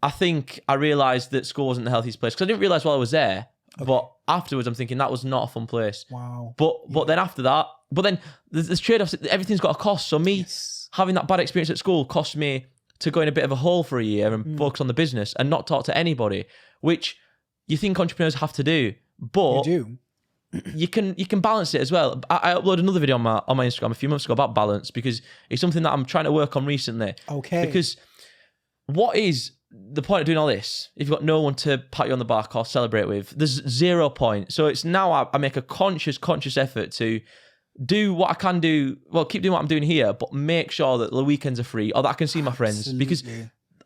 Speaker 1: I think I realised that school wasn't the healthiest place, because I didn't realise while I was there. But afterwards, I'm thinking that was not a fun place. But then after that, there's trade-offs. Everything's got a cost. So me having that bad experience at school cost me to go in a bit of a hole for a year and focus on the business and not talk to anybody, which you think entrepreneurs have to do. But you can balance it as well. I uploaded another video on my Instagram a few months ago about balance, because it's something that I'm trying to work on recently. Because what is the point of doing all this if you've got no one to pat you on the back or celebrate with? There's 0 point. So it's now I make a conscious effort to do what I can do. Well, keep doing what I'm doing here, but make sure that the weekends are free or that I can see my friends. Because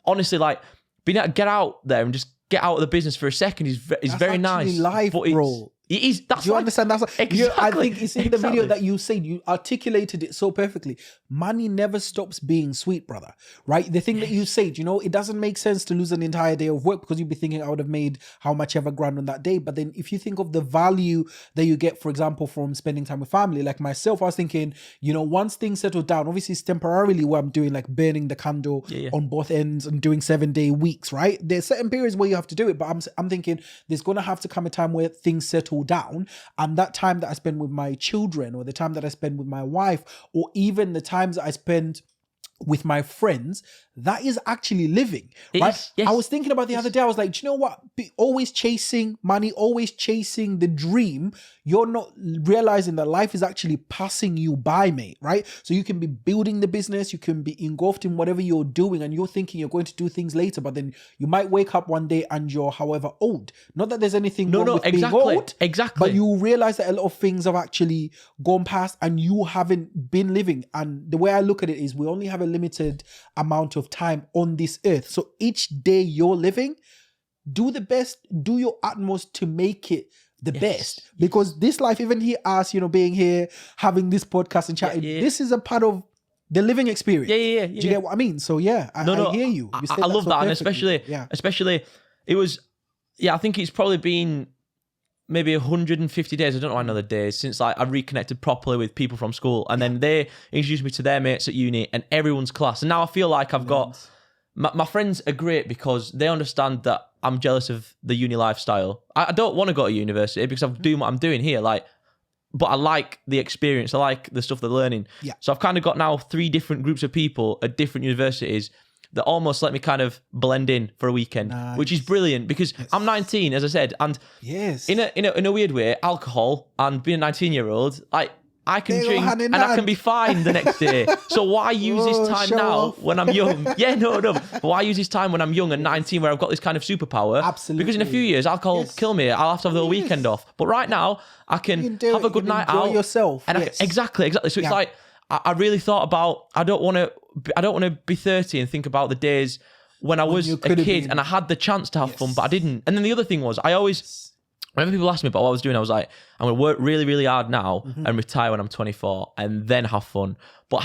Speaker 1: honestly, like, being able to get out there and just get out of the business for a second is very nice.
Speaker 2: Life,
Speaker 1: but
Speaker 2: bro.
Speaker 1: It is. That's
Speaker 2: Do you understand? That's
Speaker 1: exactly.
Speaker 2: I think it's in the video that you said, you articulated it so perfectly. Money never stops being sweet, brother. Right? The thing that you said, it doesn't make sense to lose an entire day of work, because you'd be thinking I would have made how much ever grand on that day. But then if you think of the value that you get, for example, from spending time with family, like myself, I was thinking, once things settle down, obviously it's temporarily where I'm doing like burning the candle on both ends and doing 7-day weeks, right? There's certain periods where you have to do it, but I'm thinking there's going to have to come a time where things settle down, and that time that I spend with my children, or the time that I spend with my wife, or even the times that I spend with my friends, that is actually living, right?
Speaker 1: Yes.
Speaker 2: I was thinking about the other day, I was like, do you know what? Always chasing money, always chasing the dream. You're not realizing that life is actually passing you by, mate, right? So you can be building the business, you can be engulfed in whatever you're doing, and you're thinking you're going to do things later, but then you might wake up one day and you're however old. Not that there's anything wrong with being old, but you realize that a lot of things have actually gone past and you haven't been living. And the way I look at it is we only have a limited amount of time on this earth. So each day you're living, do the best, do your utmost to make it the best. Because this life, even here, us, being here, having this podcast and chatting, this is a part of the living experience.
Speaker 1: Yeah.
Speaker 2: Do you get what I mean? So I hear you.
Speaker 1: I love that. And especially it was, I think it's probably been maybe 150 days, I don't know another days, since I reconnected properly with people from school. And then they introduced me to their mates at uni and everyone's class. And now I feel like I've got... My friends are great because they understand that I'm jealous of the uni lifestyle. I don't want to go to university because I'm doing what I'm doing here. But I like the experience. I like the stuff they're learning.
Speaker 2: Yeah.
Speaker 1: So I've kind of got now 3 different groups of people at different universities that almost let me kind of blend in for a weekend, which is brilliant because I'm 19, as I said, and in a weird way, alcohol and being a 19-year-old, I can drink and I can be fine the next day. So why use this time now when I'm young? But why use this time when I'm young and 19 where I've got this kind of superpower?
Speaker 2: Absolutely.
Speaker 1: Because in a few years, alcohol will kill me. I'll have to have the weekend off. But right now, I can have a good night out.
Speaker 2: Yourself.
Speaker 1: And exactly. So it's like, I really thought about, I don't want to be 30 and think about the days when I was a kid and I had the chance to have fun, but I didn't. And then the other thing was, whenever people ask me about what I was doing, I was like, I'm going to work really, really hard now and retire when I'm 24 and then have fun. But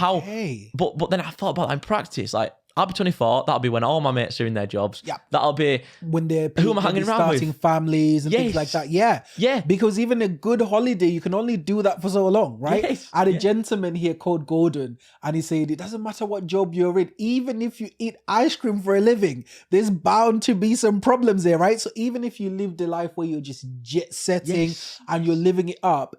Speaker 1: but then I thought about that in practice. I'll be 24. That'll be when all my mates are in their jobs. Yeah. That'll be
Speaker 2: when they're
Speaker 1: who am I hanging around with?
Speaker 2: Starting families and things like that. Yeah. Because even a good holiday, you can only do that for so long, right?
Speaker 1: Yes.
Speaker 2: I had a gentleman here called Gordon, and he said it doesn't matter what job you're in, even if you eat ice cream for a living, there's bound to be some problems there, right? So even if you live the life where you're just jet setting and you're living it up,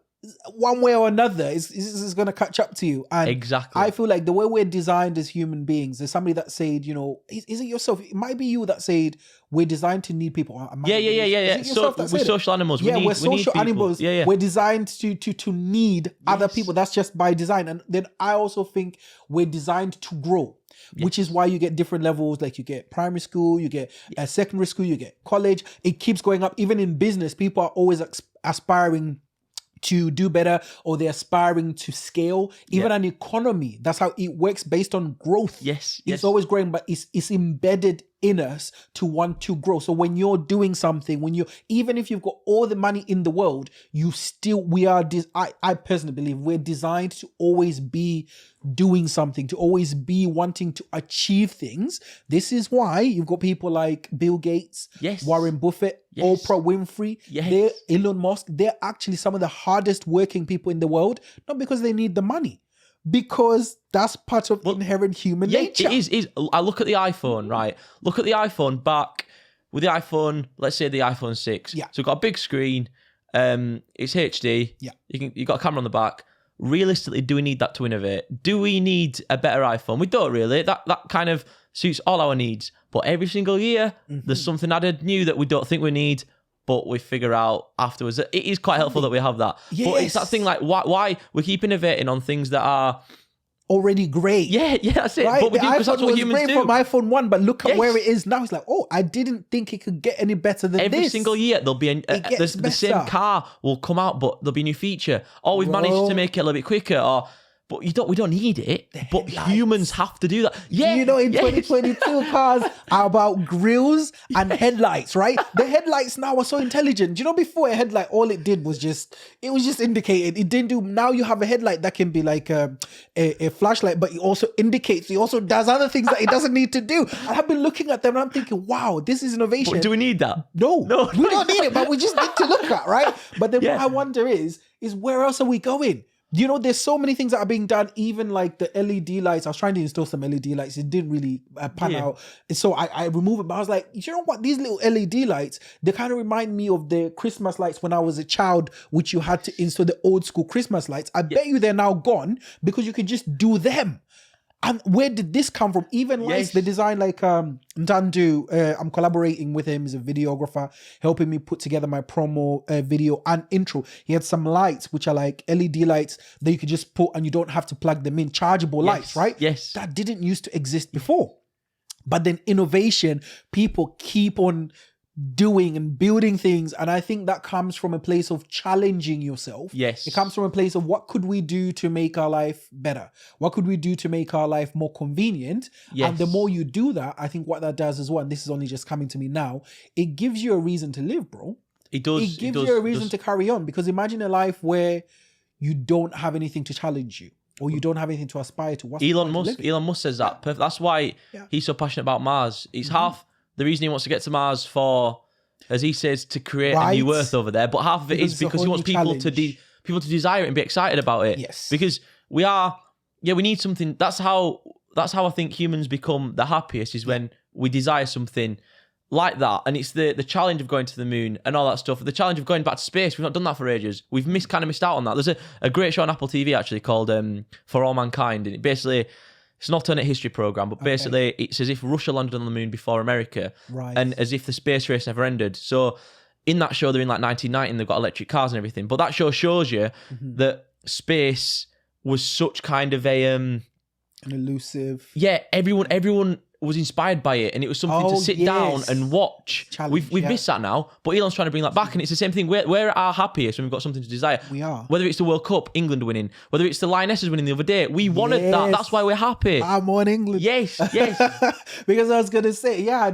Speaker 2: one way or another is going to catch up to you. And
Speaker 1: exactly.
Speaker 2: I feel like the way we're designed as human beings, there's somebody that said, is it yourself? It might be you that said we're designed to need people.
Speaker 1: Yeah. So we're social animals.
Speaker 2: We're social animals.
Speaker 1: Yeah.
Speaker 2: We're designed to need other people. That's just by design. And then I also think we're designed to grow. Which is why you get different levels, like you get primary school, you get secondary school, you get college. It keeps going up. Even in business, people are always aspiring to do better, or they're aspiring to scale. Even an economy, that's how it works, based on growth. It's always growing, but it's embedded in us to want to grow. So when you're doing something, even if you've got all the money in the world, I personally believe we're designed to always be doing something, to always be wanting to achieve things. This is why you've got people like Bill Gates, Warren Buffett, Oprah Winfrey, Elon Musk. They're actually some of the hardest working people in the world, not because they need the money, because that's part of inherent human nature.
Speaker 1: It is. I look at the iPhone, right? Look at the iPhone back with the iPhone, let's say the iPhone 6. Yeah. So we've got a big screen. It's HD. Yeah. You've got a camera on the back. Realistically, do we need that to innovate? Do we need a better iPhone? We don't really. That kind of suits all our needs. But every single year, there's something added new that we don't think we need, but we figure out afterwards. It is quite helpful that we have that. Yes. But it's that thing like, why we keep innovating on things that are
Speaker 2: already great.
Speaker 1: Yeah, that's it.
Speaker 2: Right?
Speaker 1: But we do, because that's what humans do.
Speaker 2: From iPhone 1, but look at where it is now. It's like, I didn't think it could get any better than
Speaker 1: Every
Speaker 2: this.
Speaker 1: single year, there'll be the same car will come out, but there'll be a new feature. Or we've managed to make it a little bit quicker, but we don't need it. But humans have to do that. Yeah.
Speaker 2: In 2022, cars are about grills and headlights, right? The headlights now are so intelligent. Before a headlight, all it did was just indicated. It didn't do. Now you have a headlight that can be like a flashlight, but it also indicates. It also does other things that it doesn't need to do. And I've been looking at them and I'm thinking, wow, this is innovation.
Speaker 1: But do we need that?
Speaker 2: No, we don't need it, but we just need to look at, right? But then what I wonder is where else are we going? There's so many things that are being done, even like the LED lights. I was trying to install some LED lights. It didn't really pan out. So I removed it. But I was like, you know what? These little LED lights, they kind of remind me of the Christmas lights when I was a child, which you had to install the old school Christmas lights. I bet you they're now gone because you could just do them. And where did this come from? Even lights, the design, like Ndandu, I'm collaborating with him. He's a videographer, helping me put together my promo video and intro. He had some lights, which are like LED lights that you could just put and you don't have to plug them in. Chargeable lights, right?
Speaker 1: Yes.
Speaker 2: That didn't used to exist before. But then innovation, people keep on doing and building things, and I think that comes from a place of challenging yourself.
Speaker 1: Yes,
Speaker 2: it comes from a place of what could we do to make our life better, what could we do to make our life more convenient. And the more you do that, I think what that does as well, and this is only just coming to me now, it gives you a reason to live, bro.
Speaker 1: It does.
Speaker 2: It gives you a reason to carry on, because imagine a life where you don't have anything to challenge you, or you don't have anything to aspire to.
Speaker 1: Elon Musk says that. That's why he's so passionate about Mars. It's half the reason he wants to get to Mars for, as he says, to create a new Earth over there. But half of it is because he wants people to desire it and be excited about it.
Speaker 2: Yes.
Speaker 1: Because we need something. That's how I think humans become the happiest, is when we desire something like that. And it's the challenge of going to the moon and all that stuff. The challenge of going back to space. We've not done that for ages. We've missed out on that. There's a great show on Apple TV actually called For All Mankind. And it basically, it's an alternate history program, but basically it's as if Russia landed on the moon before America, and as if the space race never ended. So in that show, they're in like 1990 and they've got electric cars and everything. But that show shows you that space was such kind of an
Speaker 2: elusive.
Speaker 1: Yeah, everyone was inspired by it, and it was something to sit down and watch. We've missed that now, but Elon's trying to bring that back, and it's the same thing. We're at our happiest when we've got something to desire.
Speaker 2: We are.
Speaker 1: Whether it's the World Cup, England winning, whether it's the Lionesses winning the other day, we wanted that. That's why we're happy.
Speaker 2: I'm on England.
Speaker 1: Yes.
Speaker 2: Because I was gonna say, you're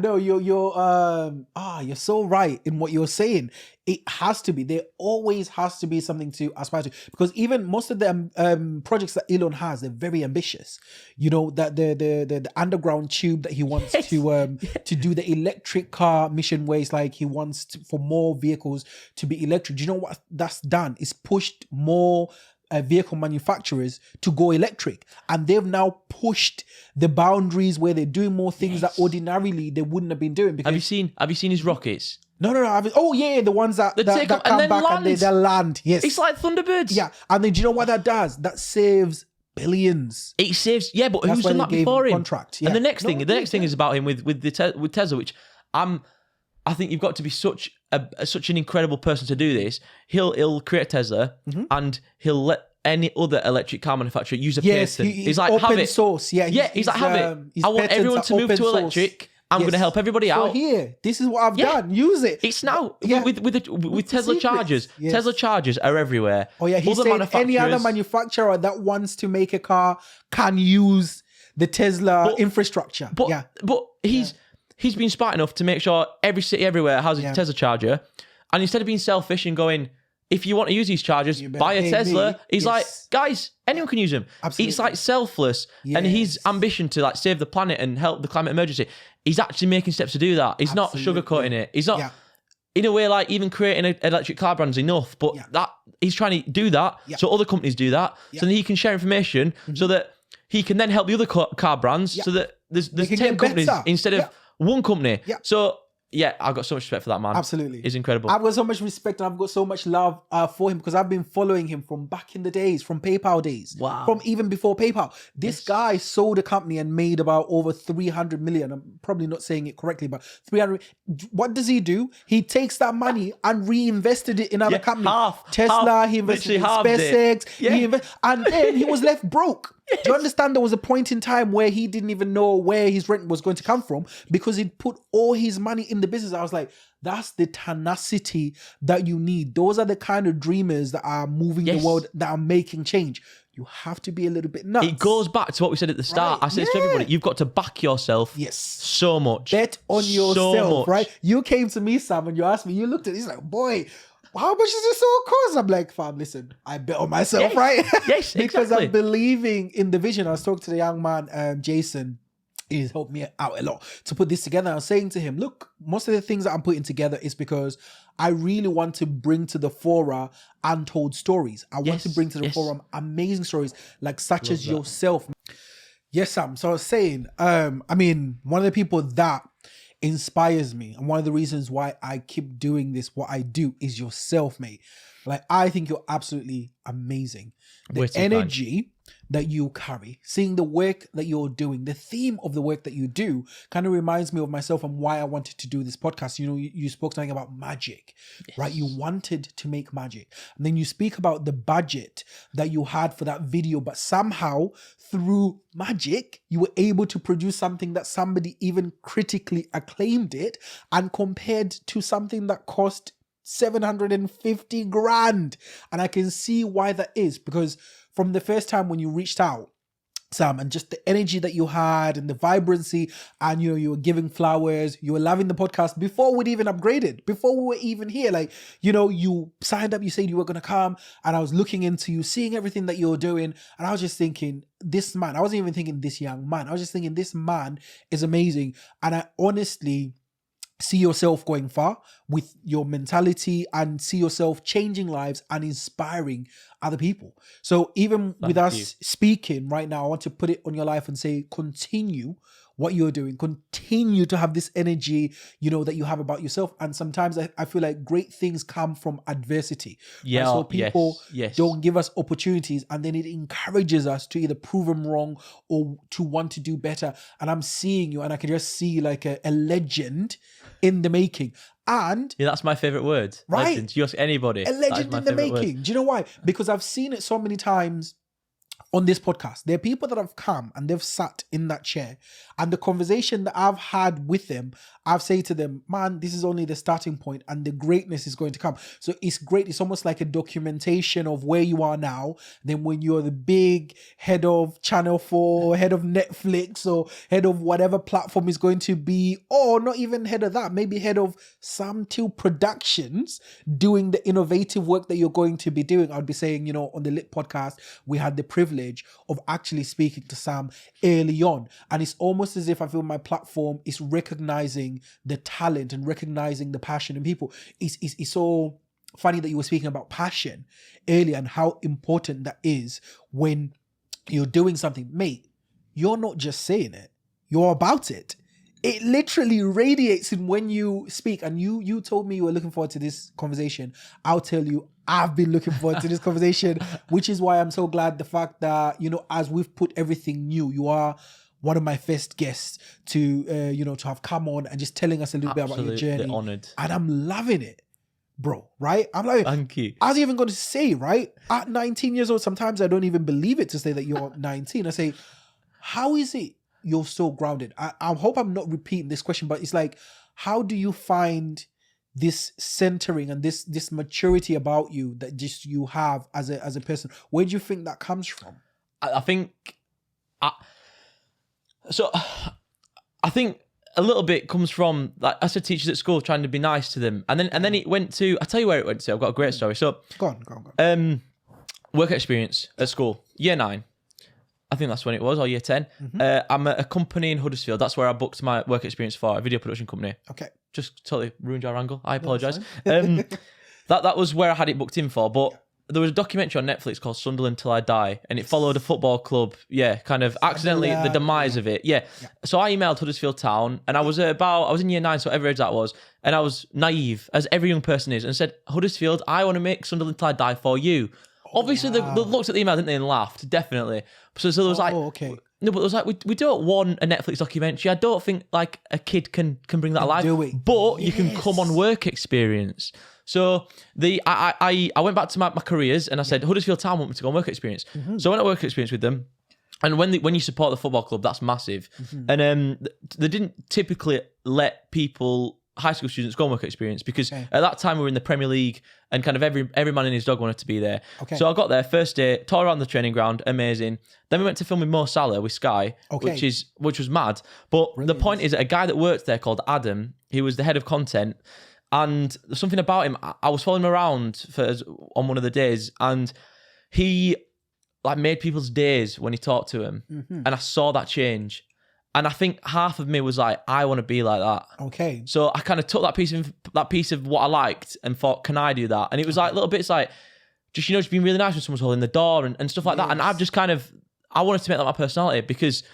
Speaker 2: so right in what you're saying. It has to be. There always has to be something to aspire to, because even most of the projects that Elon has, they're very ambitious. You know, that the underground tube that he wants to do the electric car mission, where it's like he wants for more vehicles to be electric. Do you know what that's done? It's pushed more vehicle manufacturers to go electric, and they've now pushed the boundaries where they're doing more things that ordinarily they wouldn't have been doing. Because
Speaker 1: have you seen his rockets?
Speaker 2: No. The ones that come back and they land. Yes,
Speaker 1: it's like Thunderbirds.
Speaker 2: Yeah, and then do you know what that does? That saves billions.
Speaker 1: It saves, but who's done that before him?
Speaker 2: Contract.
Speaker 1: And the next thing is about him with Tesla, which I think you've got to be such an incredible person to do this. He'll create Tesla and he'll let any other electric car manufacturer use a patent. He's like,
Speaker 2: open
Speaker 1: have it.
Speaker 2: Source.
Speaker 1: He's like, have it. I want everyone to move to electric. I'm going to help everybody out.
Speaker 2: So here, this is what I've done. Use it.
Speaker 1: It's now with Tesla chargers. Yes. Tesla chargers are everywhere.
Speaker 2: Oh yeah, he said any other manufacturer that wants to make a car can use the Tesla infrastructure.
Speaker 1: But he's been smart enough to make sure every city everywhere has a Tesla charger, and instead of being selfish and going, if you want to use these chargers, buy a Tesla. He's like, guys, anyone can use them.
Speaker 2: Absolutely.
Speaker 1: It's like selfless. And his ambition to like save the planet and help the climate emergency, he's actually making steps to do that. He's not sugarcoating it. He's not, in a way, like even creating an electric car brand's enough, but that he's trying to do that so other companies do that, so that he can share information, so that he can then help the other car brands, so that there's 10 companies instead of one company. So I've got so much respect for that man.
Speaker 2: Absolutely.
Speaker 1: He's incredible.
Speaker 2: I've got so much respect and I've got so much love for him, because I've been following him from back in the days, from PayPal days.
Speaker 1: Wow.
Speaker 2: From even before PayPal. This guy sold a company and made about over 300 million. I'm probably not saying it correctly, but 300. What does he do? He takes that money and reinvested it in other companies. Tesla, he invested in SpaceX. And then he was left broke. Do you understand? There was a point in time where he didn't even know where his rent was going to come from, because he'd put all his money in the business. I was like, that's the tenacity that you need. Those are the kind of dreamers that are moving the world, that are making change. You have to be a little bit nuts.
Speaker 1: It goes back to what we said at the start. Right. I said to everybody, you've got to back yourself so much.
Speaker 2: Bet on yourself, right? You came to me, Sam, and you asked me, you looked at it, he's like, boy, how much is this all cost? I'm like, fam, listen, I bet on myself, right?
Speaker 1: Yes,
Speaker 2: because I'm believing in the vision. I was talking to the young man, Jason. He's helped me out a lot to put this together. I was saying to him, look, most of the things that I'm putting together is because I really want to bring to the fora untold stories. I want to bring to the forum amazing stories, like such as yourself. Yes, Sam. So I was saying, one of the people that inspires me, and one of the reasons why I keep doing this, what I do, is yourself, mate. Like, I think you're absolutely amazing. The energy that you carry, seeing the work that you're doing, the theme of the work that you do kind of reminds me of myself and why I wanted to do this podcast. You know, you spoke something about magic, right? You wanted to make magic. And then you speak about the budget that you had for that video, but somehow through magic, you were able to produce something that somebody even critically acclaimed it and compared to something that cost 750 grand. And I can see why that is, because from the first time when you reached out, Sam, and just the energy that you had and the vibrancy, and you were giving flowers, you were loving the podcast before we'd even upgraded, before we were even here. Like, you signed up, you said you were going to come, and I was looking into you, seeing everything that you were doing, and I was just thinking, this man, I wasn't even thinking this young man, I was just thinking this man is amazing. And I honestly see yourself going far with your mentality and see yourself changing lives and inspiring other people. So even with us speaking right now, I want to put it on your life and say, continue what you're doing, continue to have this energy, that you have about yourself. And sometimes I feel like great things come from adversity.
Speaker 1: Yeah.
Speaker 2: Right? So people don't give us opportunities, and then it encourages us to either prove them wrong or to want to do better. And I'm seeing you, and I can just see like a legend in the making. And
Speaker 1: that's my favorite word.
Speaker 2: Right.
Speaker 1: Legend. You ask anybody.
Speaker 2: A legend in the making. Word. Do you know why? Because I've seen it so many times on this podcast. There are people that have come and they've sat in that chair, and the conversation that I've had with them, I've said to them, man, this is only the starting point and the greatness is going to come. So it's great. It's almost like a documentation of where you are now. Then when you're the big head of Channel 4, head of Netflix, or head of whatever platform is going to be, or not even head of that, maybe head of Sam Teale Productions, doing the innovative work that you're going to be doing. I'd be saying, on the LiT podcast, we had the privilege of actually speaking to Sam early on. And it's almost as if I feel my platform is recognizing the talent and recognizing the passion in people. It's so funny that you were speaking about passion earlier and how important that is when you're doing something. Mate, you're not just saying it, you're about it. It literally radiates in when you speak. And you told me you were looking forward to this conversation. I'll tell you, I've been looking forward to this conversation, which is why I'm so glad the fact that, as we've put everything new, you are one of my first guests to, to have come on and just telling us a little bit about your journey.
Speaker 1: Honored.
Speaker 2: And I'm loving it, bro, right? I'm like,
Speaker 1: thank you.
Speaker 2: I was even going to say, right, at 19 years old, sometimes I don't even believe it to say that you're 19. I say, how is it you're so grounded? I hope I'm not repeating this question, but it's like, how do you find this centering and this maturity about you that just you have as a person? Where do you think that comes from?
Speaker 1: I think I think a little bit comes from, like I said, teachers at school trying to be nice to them, and then it went to, I'll tell you where it went to. I've got a great story. So
Speaker 2: go on.
Speaker 1: Work experience at school, year 9. I think that's when it was, or year 10. I'm at a company in Huddersfield. That's where I booked my work experience for, a video production company.
Speaker 2: Okay.
Speaker 1: Just totally ruined your angle. I apologise. That was where I had it booked in for. But there was a documentary on Netflix called Sunderland Till I Die, and it followed a football club. Yeah, kind of accidentally the demise of it. Yeah. So I emailed Huddersfield Town, and I was in year 9, so whatever age that was, and I was naive, as every young person is, and said, Huddersfield, I want to make Sunderland Till I Die for you. Obviously, they looked at the email, didn't they, and laughed, definitely. So there was
Speaker 2: okay.
Speaker 1: No, but it was like, we don't want a Netflix documentary. I don't think like a kid can bring that alive.
Speaker 2: Do it.
Speaker 1: But you can come on work experience. So I went back to my careers and I said, Huddersfield Town want me to go on work experience. So I went on work experience with them. And when you support the football club, that's massive. And they didn't typically let high school students go on work experience because at that time we were in the Premier League and kind of every man and his dog wanted to be there. So I got there first day, toured around the training ground, amazing. Then we went to film with Mo Salah with Sky, which was mad. But the point is that a guy that worked there called Adam, he was the head of content, and there's something about him. I was following him around on one of the days, and he like made people's days when he talked to him, and I saw that change. And I think half of me was like, I want to be like that.
Speaker 2: Okay.
Speaker 1: So I kind of took that piece of what I liked and thought, can I do that? And it was like little bits like, just being really nice when someone's holding the door and stuff like that. And I've just I wanted to make that my personality because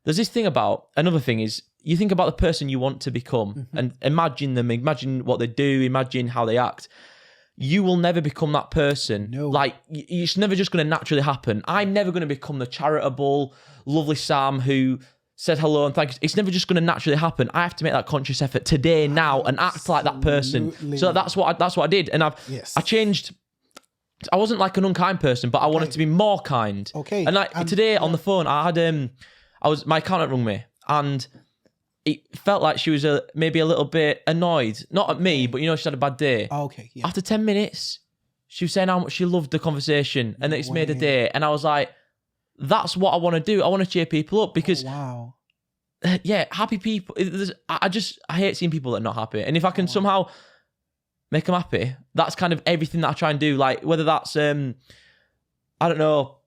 Speaker 1: there's this thing about, another thing is, you think about the person you want to become and imagine them, imagine what they do, imagine how they act. you will never become that person.
Speaker 2: No.
Speaker 1: Like, it's never just going to naturally happen. I'm never going to become the charitable, lovely Sam who said hello and thank you. It's never just going to naturally happen. I have to make that conscious effort today, now, and act like that person. So that's what I did. And I changed. I wasn't like an unkind person, but I wanted to be more kind.
Speaker 2: Okay.
Speaker 1: And like today on the phone, I had my accountant rung me, and it felt like she was maybe a little bit annoyed, not at me, but she had a bad day.
Speaker 2: Okay. Yeah.
Speaker 1: After 10 minutes, she was saying how much she loved the conversation and that it's made a day. And I was like, that's what I want to do. I want to cheer people up because, happy people. I hate seeing people that are not happy. And if I can somehow make them happy, that's kind of everything that I try and do. Like whether that's, I don't know,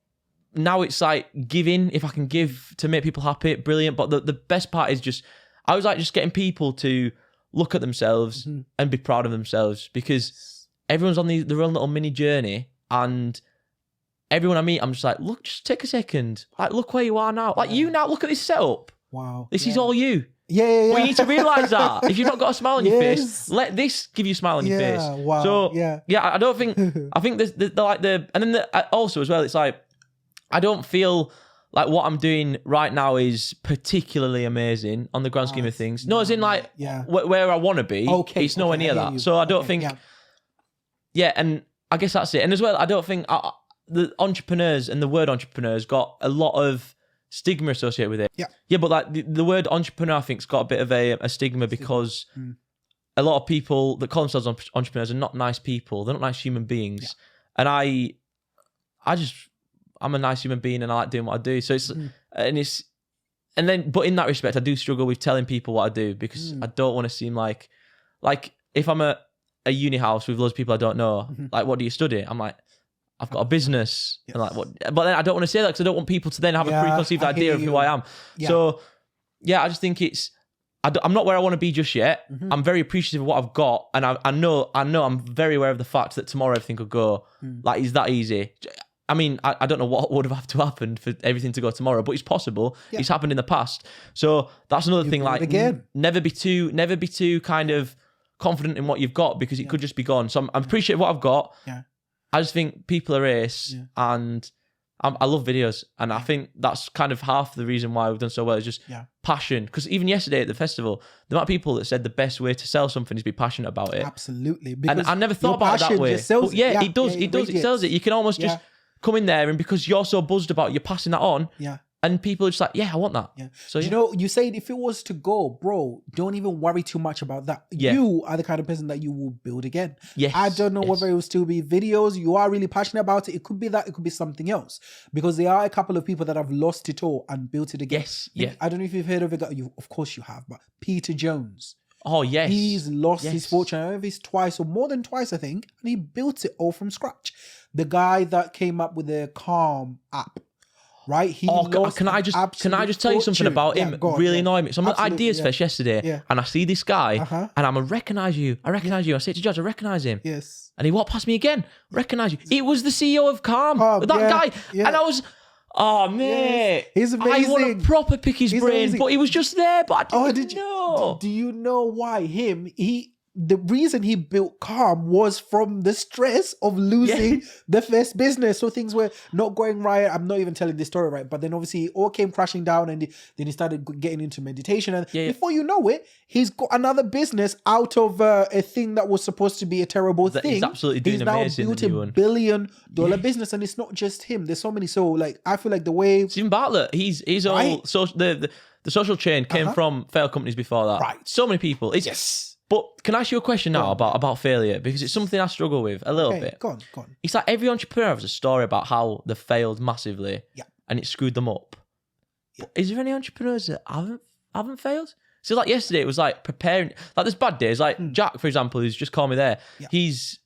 Speaker 1: now it's like giving. If I can give to make people happy, brilliant. But the best part is I was like just getting people to look at themselves and be proud of themselves, because everyone's on their own little mini journey, and everyone I meet, I'm just like, look, just take a second. Like, look where you are now. Like, you now, look at this setup.
Speaker 2: Wow.
Speaker 1: This is all you.
Speaker 2: Yeah.
Speaker 1: Well, you need to realise that. If you've not got a smile on your face, let this give you a smile on your face.
Speaker 2: Wow.
Speaker 1: So, I don't think, I think and then also as well, it's like, I don't feel like what I'm doing right now is particularly amazing on the grand scheme of things. No, as in like, where I want to be, it's nowhere near that. So I don't think, and I guess that's it. And as well, I don't think the entrepreneurs and the word entrepreneurs got a lot of stigma associated with it. Yeah, but like the word entrepreneur, I think, has got a bit of a stigma because a lot of people that call themselves entrepreneurs are not nice people. They're not nice human beings. And I'm a nice human being and I like doing what I do. So but in that respect, I do struggle with telling people what I do because I don't want to seem like if I'm a uni house with loads of people I don't know, like, what do you study? I'm like, I've got a business. And like, what? But then I don't want to say that because I don't want people to then have a preconceived idea of who I am. So I just think I'm not where I want to be just yet. I'm very appreciative of what I've got. And I know I'm very aware of the fact that tomorrow everything could go. Like, is that easy? I mean, I don't know what would have to happen for everything to go tomorrow, but it's possible. It's happened in the past. So that's another thing. Like, never be too kind of confident in what you've got, because it could just be gone. So I'm appreciative of what I've got. I just think people are ace, and I love videos, and I think that's kind of half the reason why we've done so well is just passion. Because even yesterday at the festival, the amount of people that said the best way to sell something is be passionate about it.
Speaker 2: Absolutely.
Speaker 1: And I never thought about it that way. But it does. It sells it. You can almost just come in there, and because you're so buzzed about it, you're passing that on. And people are just like, I want that. So
Speaker 2: you said if it was to go, bro, don't even worry too much about that. You are the kind of person that you will build again. I don't know whether it will still be videos. You are really passionate about it. It could be that. It could be something else. Because there are a couple of people that have lost it all and built it again. I don't know if you've heard of it. Of course you have. But Peter Jones.
Speaker 1: Oh, yes.
Speaker 2: He's lost his fortune. I don't know if it's twice or more than twice, I think. And he built it all from scratch. The guy that came up with the Calm app. Right?
Speaker 1: Can I just tell you something about him? Really annoyed me. So I'm at Ideas Fest yesterday, and I see this guy, and I'm recognise you. I say to Judge, I recognise him.
Speaker 2: Yes.
Speaker 1: And he walked past me again. Recognise you. It was the CEO of Calm. That guy. And I was, oh mate,
Speaker 2: he's amazing.
Speaker 1: I want to proper pick his brain, but he was just there. But I didn't know.
Speaker 2: Do you know why the reason he built Calm was from the stress of losing the first business. So things were not going right. I'm not even telling this story right. But then obviously it all came crashing down, and then he started getting into meditation. And before you know it, he's got another business out of a thing that was supposed to be a terrible thing.
Speaker 1: He's absolutely doing amazing.
Speaker 2: He's now built $1 billion business, and it's not just him. There's so many. So like, I feel like the way...
Speaker 1: Steven Bartlett, he's all... So the social chain came from failed companies before that.
Speaker 2: Right.
Speaker 1: So many people. But can I ask you a question now about failure? Because it's something I struggle with a little bit.
Speaker 2: Go on.
Speaker 1: It's like every entrepreneur has a story about how they failed massively and it screwed them up. But is there any entrepreneurs that haven't failed? So like yesterday, it was like preparing, like there's bad days. Like Jack, for example, who's just called me there. He's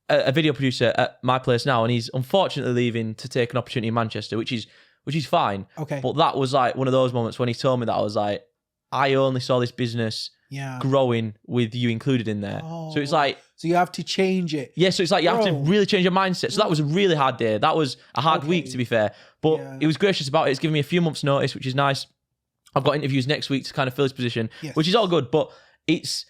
Speaker 1: a video producer at my place now, and he's unfortunately leaving to take an opportunity in Manchester, which is fine.
Speaker 2: Okay.
Speaker 1: But that was like one of those moments when he told me that I was like, I only saw this business growing with you included in there. So it's like...
Speaker 2: So you have to change it.
Speaker 1: Yeah, so it's like you have to really change your mindset. So that was a really hard day. That was a hard week, to be fair. But it was gracious about it. It's given me a few months' notice, which is nice. I've got interviews next week to kind of fill his position, which is all good. But it's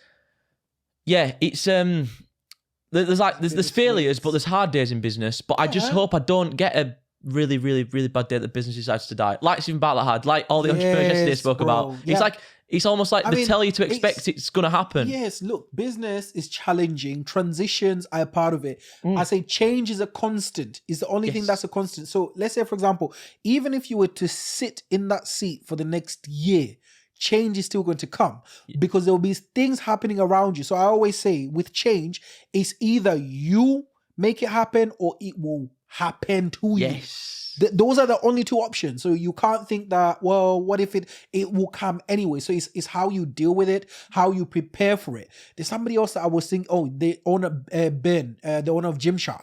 Speaker 1: there's failures, but there's hard days in business. But I just hope I don't get a really, really, really bad day that business decides to die. Like Steven Bartlett had, like all the entrepreneurs yesterday spoke about. Yeah. It's almost like they tell you to expect it's going to happen.
Speaker 2: Yes, look, business is challenging. Transitions are a part of it. I say change is a constant. It's the only thing that's a constant. So let's say, for example, even if you were to sit in that seat for the next year, change is still going to come because there will be things happening around you. So I always say with change, it's either you make it happen or it will happen to you. Those are the only two options. So you can't think that, well, what if it will come anyway? So it's how you deal with it, how you prepare for it. There's somebody else that I was thinking, the owner, Ben, the owner of Gymshark.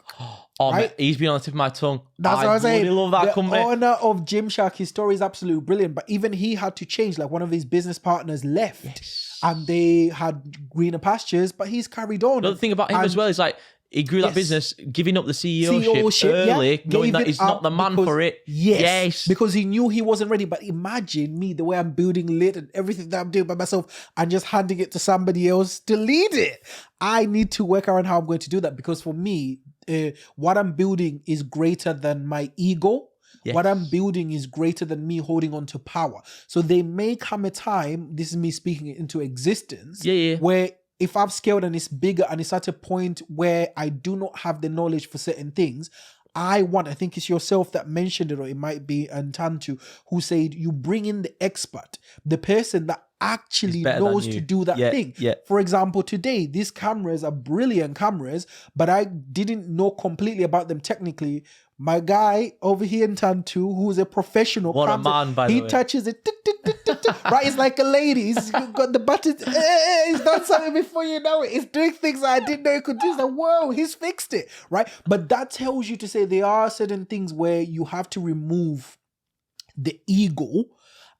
Speaker 1: Oh, right? Man, he's been on the tip of my tongue.
Speaker 2: That's what I was saying.
Speaker 1: I love that company.
Speaker 2: The owner of Gymshark, his story is absolutely brilliant. But even he had to change. Like one of his business partners left and they had greener pastures, but he's carried on.
Speaker 1: The thing about him as well is like, he grew that business, giving up the CEOship early, knowing that he's not the man for it.
Speaker 2: Yes, because he knew he wasn't ready. But imagine me, the way I'm building LiT and everything that I'm doing by myself and just handing it to somebody else to lead it. I need to work around how I'm going to do that because for me, what I'm building is greater than my ego. What I'm building is greater than me holding on to power. So there may come a time, this is me speaking it into existence, where if I've scaled and it's bigger and it's at a point where I do not have the knowledge for certain things, I think it's yourself that mentioned it, or it might be Tantu who said you bring in the expert, the person that actually knows to do that thing. For example, today, these cameras are brilliant cameras, but I didn't know completely about them technically. My guy over here in Tantu, who's a professional,
Speaker 1: what a man, by the way.
Speaker 2: He touches it, right? It's like a lady. He's got the buttons. He's done something before you know it. He's doing things that I didn't know he could do. It's like, whoa, he's fixed it, right? But that tells you to say there are certain things where you have to remove the ego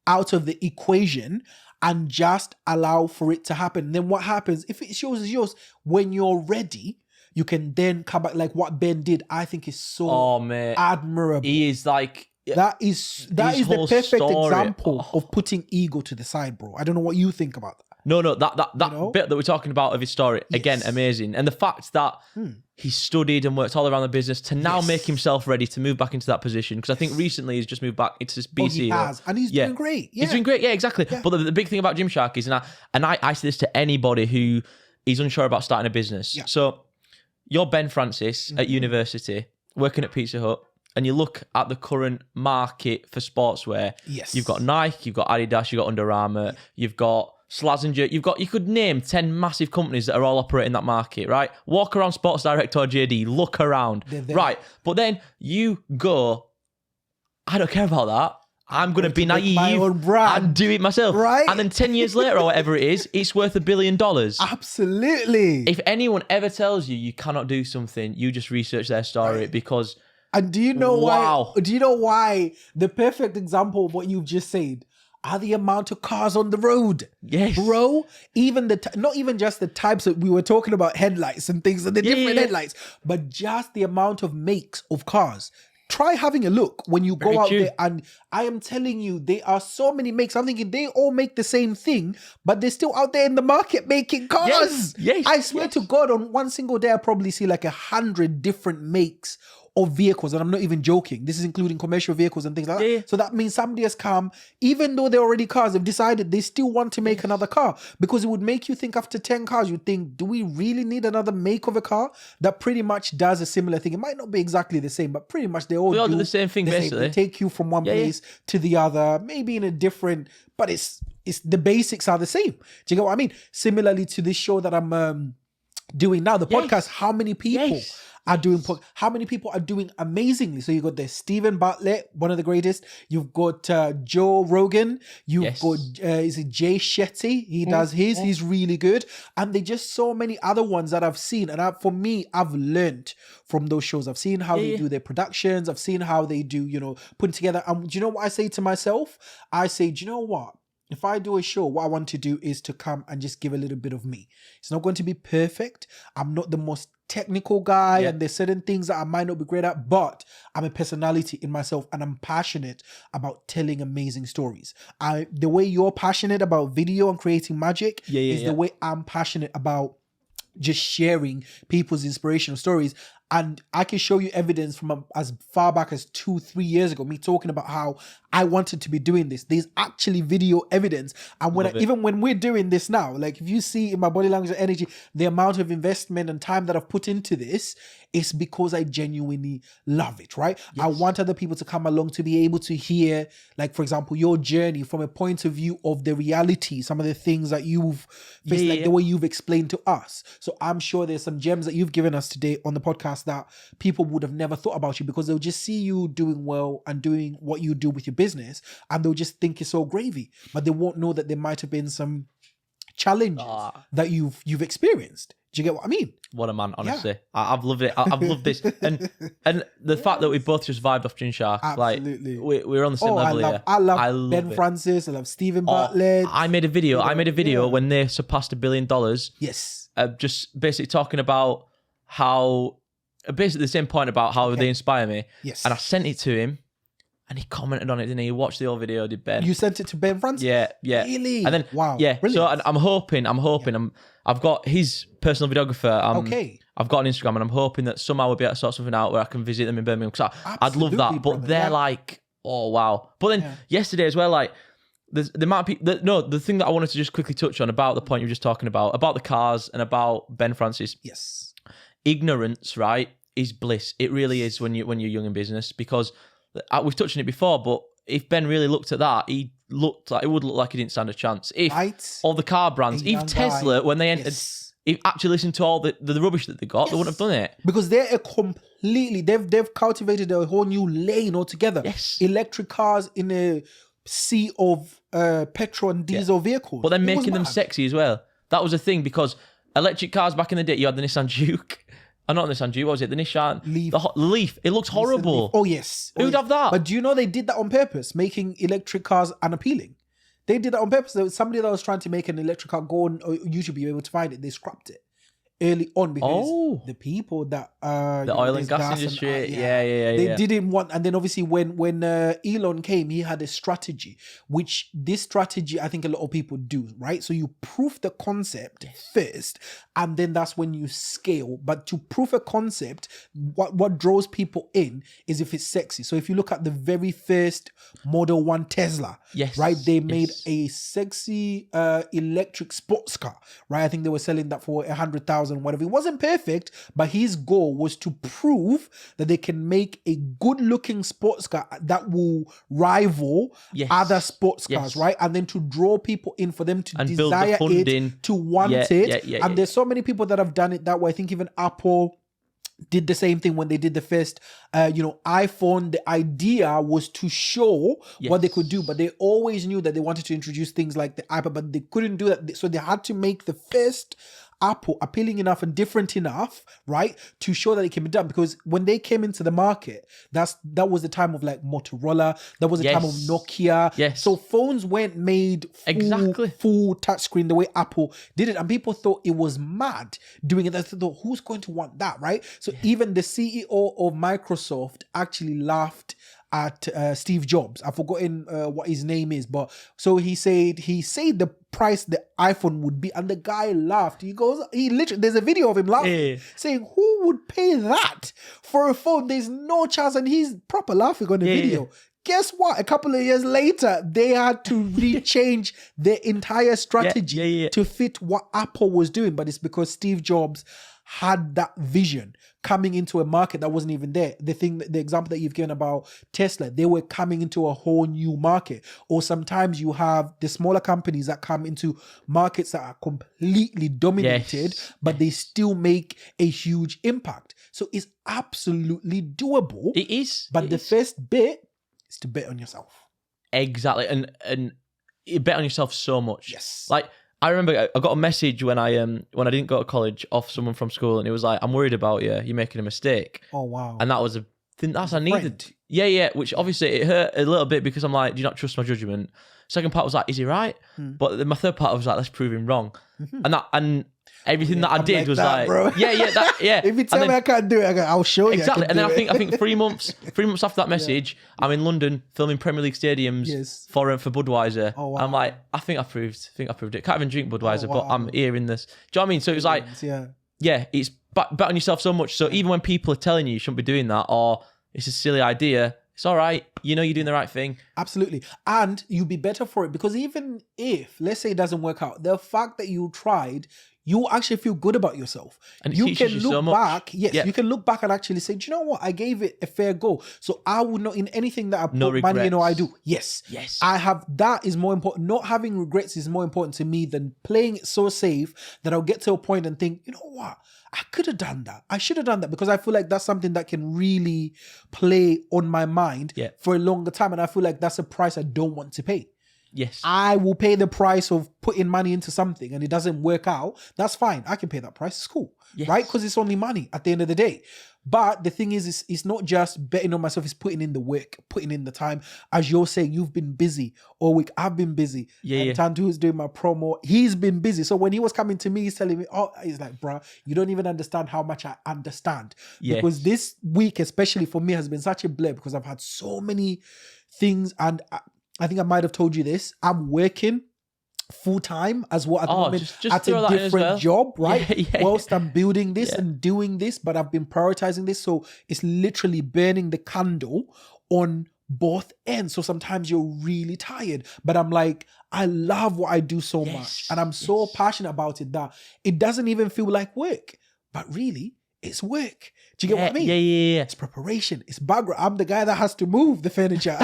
Speaker 2: out of the equation and just allow for it to happen. And then what happens, if it's yours, it's yours. When you're ready, you can then come back, like what Ben did. I think is so admirable.
Speaker 1: He is like
Speaker 2: that is the perfect example of putting ego to the side, bro. I don't know what you think about that.
Speaker 1: No, that bit that we're talking about of his story, again, amazing. And the fact that he studied and worked all around the business to now make himself ready to move back into that position. Because I think recently he's just moved back into this BC.
Speaker 2: He has, and he's doing great.
Speaker 1: He's doing great, exactly. But the big thing about Gymshark is, and I say this to anybody who is unsure about starting a business. So you're Ben Francis at university, working at Pizza Hut, and you look at the current market for sportswear. You've got Nike, you've got Adidas, you've got Under Armour, you've got Slazenger, you could name 10 massive companies that are all operating that market, right? Walk around Sports Direct or JD, look around, right? But then you go, I don't care about that. I'm going to be naive and do it myself. Right? And then 10 years later or whatever it is, it's worth $1 billion.
Speaker 2: Absolutely.
Speaker 1: If anyone ever tells you cannot do something, you just research their story because...
Speaker 2: And do you know why? Do you know why the perfect example of what you've just said are the amount of cars on the road?
Speaker 1: Yes.
Speaker 2: Bro, even not even just the types that we were talking about, headlights and things and the different headlights, but just the amount of makes of cars. Try having a look when you go out there, and I am telling you, there are so many makes. I'm thinking they all make the same thing, but they're still out there in the market making cars.
Speaker 1: Yes.
Speaker 2: I swear to God, on one single day, I probably see like 100 different makes of vehicles, and I'm not even joking. This is including commercial vehicles and things like that. So that means somebody has come, even though they're already cars, they've decided they still want to make another car, because it would make you think after 10 cars, you'd think, do we really need another make of a car that pretty much does a similar thing? It might not be exactly the same, but pretty much they all do
Speaker 1: the same thing, basically.
Speaker 2: They take you from one place to the other, maybe in a different, but it's the basics are the same. Do you get what I mean? Similarly to this show that I'm doing now, the podcast, how many people are doing, how many people are doing amazingly? So you've got the Steven Bartlett, one of the greatest. You've got Joe Rogan. You've got is it Jay Shetty? He does his. He's really good. And there's just so many other ones that I've seen. And for me, I've learned from those shows. I've seen how they do their productions. I've seen how they do, putting together. And do you know what I say to myself? I say, do you know what? If I do a show, what I want to do is to come and just give a little bit of me. It's not going to be perfect. I'm not the most technical guy, and there's certain things that I might not be great at, but I'm a personality in myself, and I'm passionate about telling amazing stories. The way you're passionate about video and creating magic is the way I'm passionate about just sharing people's inspirational stories. And I can show you evidence from as far back as 2-3 years ago, me talking about how I wanted to be doing this. There's actually video evidence. And even when we're doing this now, like if you see in my body language and energy, the amount of investment and time that I've put into this, it's because I genuinely love it, right? Yes. I want other people to come along to be able to hear, like, for example, your journey from a point of view of the reality, some of the things that you've faced, the way you've explained to us. So I'm sure there's some gems that you've given us today on the podcast that people would have never thought about you, because they'll just see you doing well and doing what you do with your business, and they'll just think it's all gravy, but they won't know that there might have been some challenges that you've experienced. Do you get what I mean?
Speaker 1: What a man, honestly. Yeah. I've loved it. I've loved this. And the fact that we both just vibed off Gin Shark.
Speaker 2: Absolutely.
Speaker 1: Like, we're on the same level here.
Speaker 2: I love Ben Francis. I love Steven Bartlett.
Speaker 1: I made a video when they surpassed $1 billion.
Speaker 2: Yes.
Speaker 1: Just basically talking about how, basically the same point about how they inspire me.
Speaker 2: Yes.
Speaker 1: And I sent it to him. And he commented on it, didn't he? He watched the whole video, did Ben?
Speaker 2: You sent it to Ben Francis?
Speaker 1: Yeah.
Speaker 2: Really?
Speaker 1: And then,
Speaker 2: wow.
Speaker 1: Yeah. Brilliant. So I'm hoping, I've got his personal videographer.
Speaker 2: Okay.
Speaker 1: I've got an Instagram, and I'm hoping that somehow we'll be able to sort something out where I can visit them in Birmingham. Because I'd love that. But they're like, oh, wow. But then yesterday as well, like, the amount of people, the thing that I wanted to just quickly touch on about the point you were just talking about the cars and about Ben Francis.
Speaker 2: Yes.
Speaker 1: Ignorance, right, is bliss. It really is when you're young in business, because we've touched on it before, but if Ben really looked at that, it would look like he didn't stand a chance. If all the car brands, if Tesla, when they entered, if actually listened to all the rubbish that they got, they wouldn't have done it.
Speaker 2: Because they're they've cultivated a whole new lane altogether.
Speaker 1: Yes.
Speaker 2: Electric cars in a sea of petrol and diesel vehicles.
Speaker 1: But then making them sexy as well. That was a thing, because electric cars back in the day, you had the Nissan Juke. Not the Nissan Juke, what was it? The Nissan Leaf. The Leaf. It looks horrible.
Speaker 2: Oh, yes.
Speaker 1: Who'd have that?
Speaker 2: But do you know they did that on purpose, making electric cars unappealing? They did that on purpose. There was somebody that was trying to make an electric car. Go on YouTube, you're able to find it. They scrapped it early on because the people that
Speaker 1: the oil and gas industry, they
Speaker 2: didn't want. And then obviously when Elon came, he had a strategy, which this strategy I think a lot of people do, right? So you proof the concept first, and then that's when you scale. But to proof a concept, what draws people in is if it's sexy. So if you look at the very first Model 1 Tesla, right, they made a sexy electric sports car, right? I think they were selling that for 100,000. Whatever. It wasn't perfect, but his goal was to prove that they can make a good-looking sports car that will rival other sports cars, right? And then to draw people in, for them to desire it, to want it. And there's so many people that have done it that way. I think even Apple did the same thing when they did the first iPhone. The idea was to show what they could do, but they always knew that they wanted to introduce things like the iPad, but they couldn't do that. So they had to make the first Apple appealing enough and different enough, right, to show that it can be done. Because when they came into the market, that was the time of like Motorola, that was the time of Nokia. So phones weren't made full touchscreen the way Apple did it, and people thought it was mad doing it. They thought, who's going to want that, right? So even the CEO of Microsoft actually laughed at Steve Jobs. I've forgotten what his name is, but so he said the price the iPhone would be, and the guy laughed. He literally, there's a video of him laughing, saying, who would pay that for a phone? There's no chance. And he's proper laughing on the video. Guess what? A couple of years later, they had to rechange their entire strategy to fit what Apple was doing. But it's because Steve Jobs had that vision coming into a market that wasn't even there. The example that you've given about Tesla, they were coming into a whole new market. Or sometimes you have the smaller companies that come into markets that are completely dominated, but they still make a huge impact. So it's absolutely doable.
Speaker 1: It is.
Speaker 2: But the first bit is to bet on yourself.
Speaker 1: Exactly. And you bet on yourself so much.
Speaker 2: Yes.
Speaker 1: Like, I remember I got a message when I didn't go to college off someone from school, and it was like, I'm worried about you. You're making a mistake.
Speaker 2: Oh, wow.
Speaker 1: And that was a thing I needed. Yeah. Which obviously it hurt a little bit, because I'm like, do you not trust my judgment? Second part was like, is he right? But then my third part was like, let's prove him wrong. And everything that I did was like, bro.
Speaker 2: If you tell me I can't do it, I'll show you.
Speaker 1: Exactly. And then I think 3 months after that message, I'm in London filming Premier League stadiums for Budweiser.
Speaker 2: Oh, wow.
Speaker 1: I'm like, I think I proved it. Can't even drink Budweiser, but I'm here in this. Do you know what I mean? So it was like, it's bet on yourself so much. So even when people are telling you shouldn't be doing that, or it's a silly idea, it's all right. You know you're doing the right thing.
Speaker 2: Absolutely. And you'll be better for it, because even if, let's say it doesn't work out, the fact that you tried, you actually feel good about yourself.
Speaker 1: And it
Speaker 2: you
Speaker 1: teaches
Speaker 2: can
Speaker 1: you
Speaker 2: look
Speaker 1: so
Speaker 2: back,
Speaker 1: much.
Speaker 2: you can look back and actually say, do you know what? I gave it a fair go. So I would not, in anything that I put money in or I do. Yes. I have, that is more important. Not having regrets is more important to me than playing it so safe that I'll get to a point and think, you know what? I could have done that. I should have done that, because I feel like that's something that can really play on my mind for a longer time. And I feel like that's a price I don't want to pay.
Speaker 1: Yes.
Speaker 2: I will pay the price of putting money into something and it doesn't work out. That's fine. I can pay that price. It's cool. Right? Because it's only money at the end of the day. But the thing is, it's not just betting on myself. It's putting in the work, putting in the time. As you're saying, you've been busy all week. I've been busy. And Tantu is doing my promo. He's been busy. So when he was coming to me, he's telling me, he's like, bruh, you don't even understand how much I understand. Because this week, especially for me, has been such a blur, because I've had so many things. And I think I might have told you this. I'm working full time as well at the moment at a different job, right? Whilst I'm building this and doing this, but I've been prioritizing this. So it's literally burning the candle on both ends. So sometimes you're really tired, but I'm like, I love what I do so much. And I'm so passionate about it that it doesn't even feel like work, but really it's work. Do you get what I mean?
Speaker 1: Yeah.
Speaker 2: It's preparation. It's background. I'm the guy that has to move the furniture,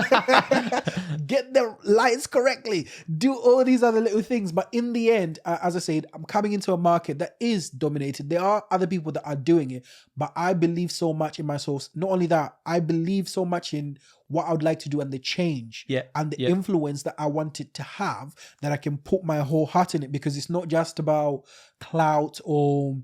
Speaker 2: get the lights correctly, do all these other little things. But in the end, as I said, I'm coming into a market that is dominated. There are other people that are doing it, but I believe so much in my source. Not only that, I believe so much in what I would like to do and the change and the influence that I want it to have, that I can put my whole heart in it, because it's not just about clout or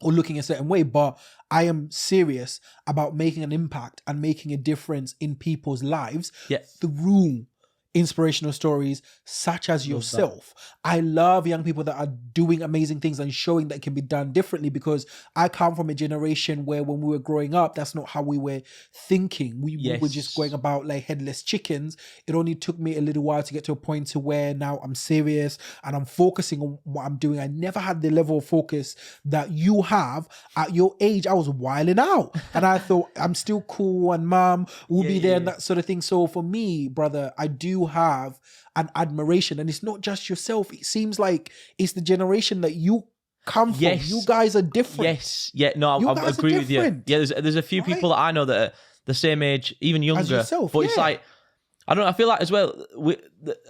Speaker 2: looking a certain way, but I am serious about making an impact and making a difference in people's lives through inspirational stories such as yourself. I love young people that are doing amazing things and showing that it can be done differently, because I come from a generation where when we were growing up, that's not how we were thinking. We were just going about like headless chickens. It only took me a little while to get to a point to where now I'm serious and I'm focusing on what I'm doing. I never had the level of focus that you have at your age. I was wilding out and I thought I'm still cool and mom will be there and that sort of thing. So for me, brother, I do have an admiration, and it's not just yourself. It seems like it's the generation that you come from. You guys are different.
Speaker 1: I agree with you. There's a few people that I know that are the same age, even younger, as yourself, but it's like, I don't know, I feel like as well,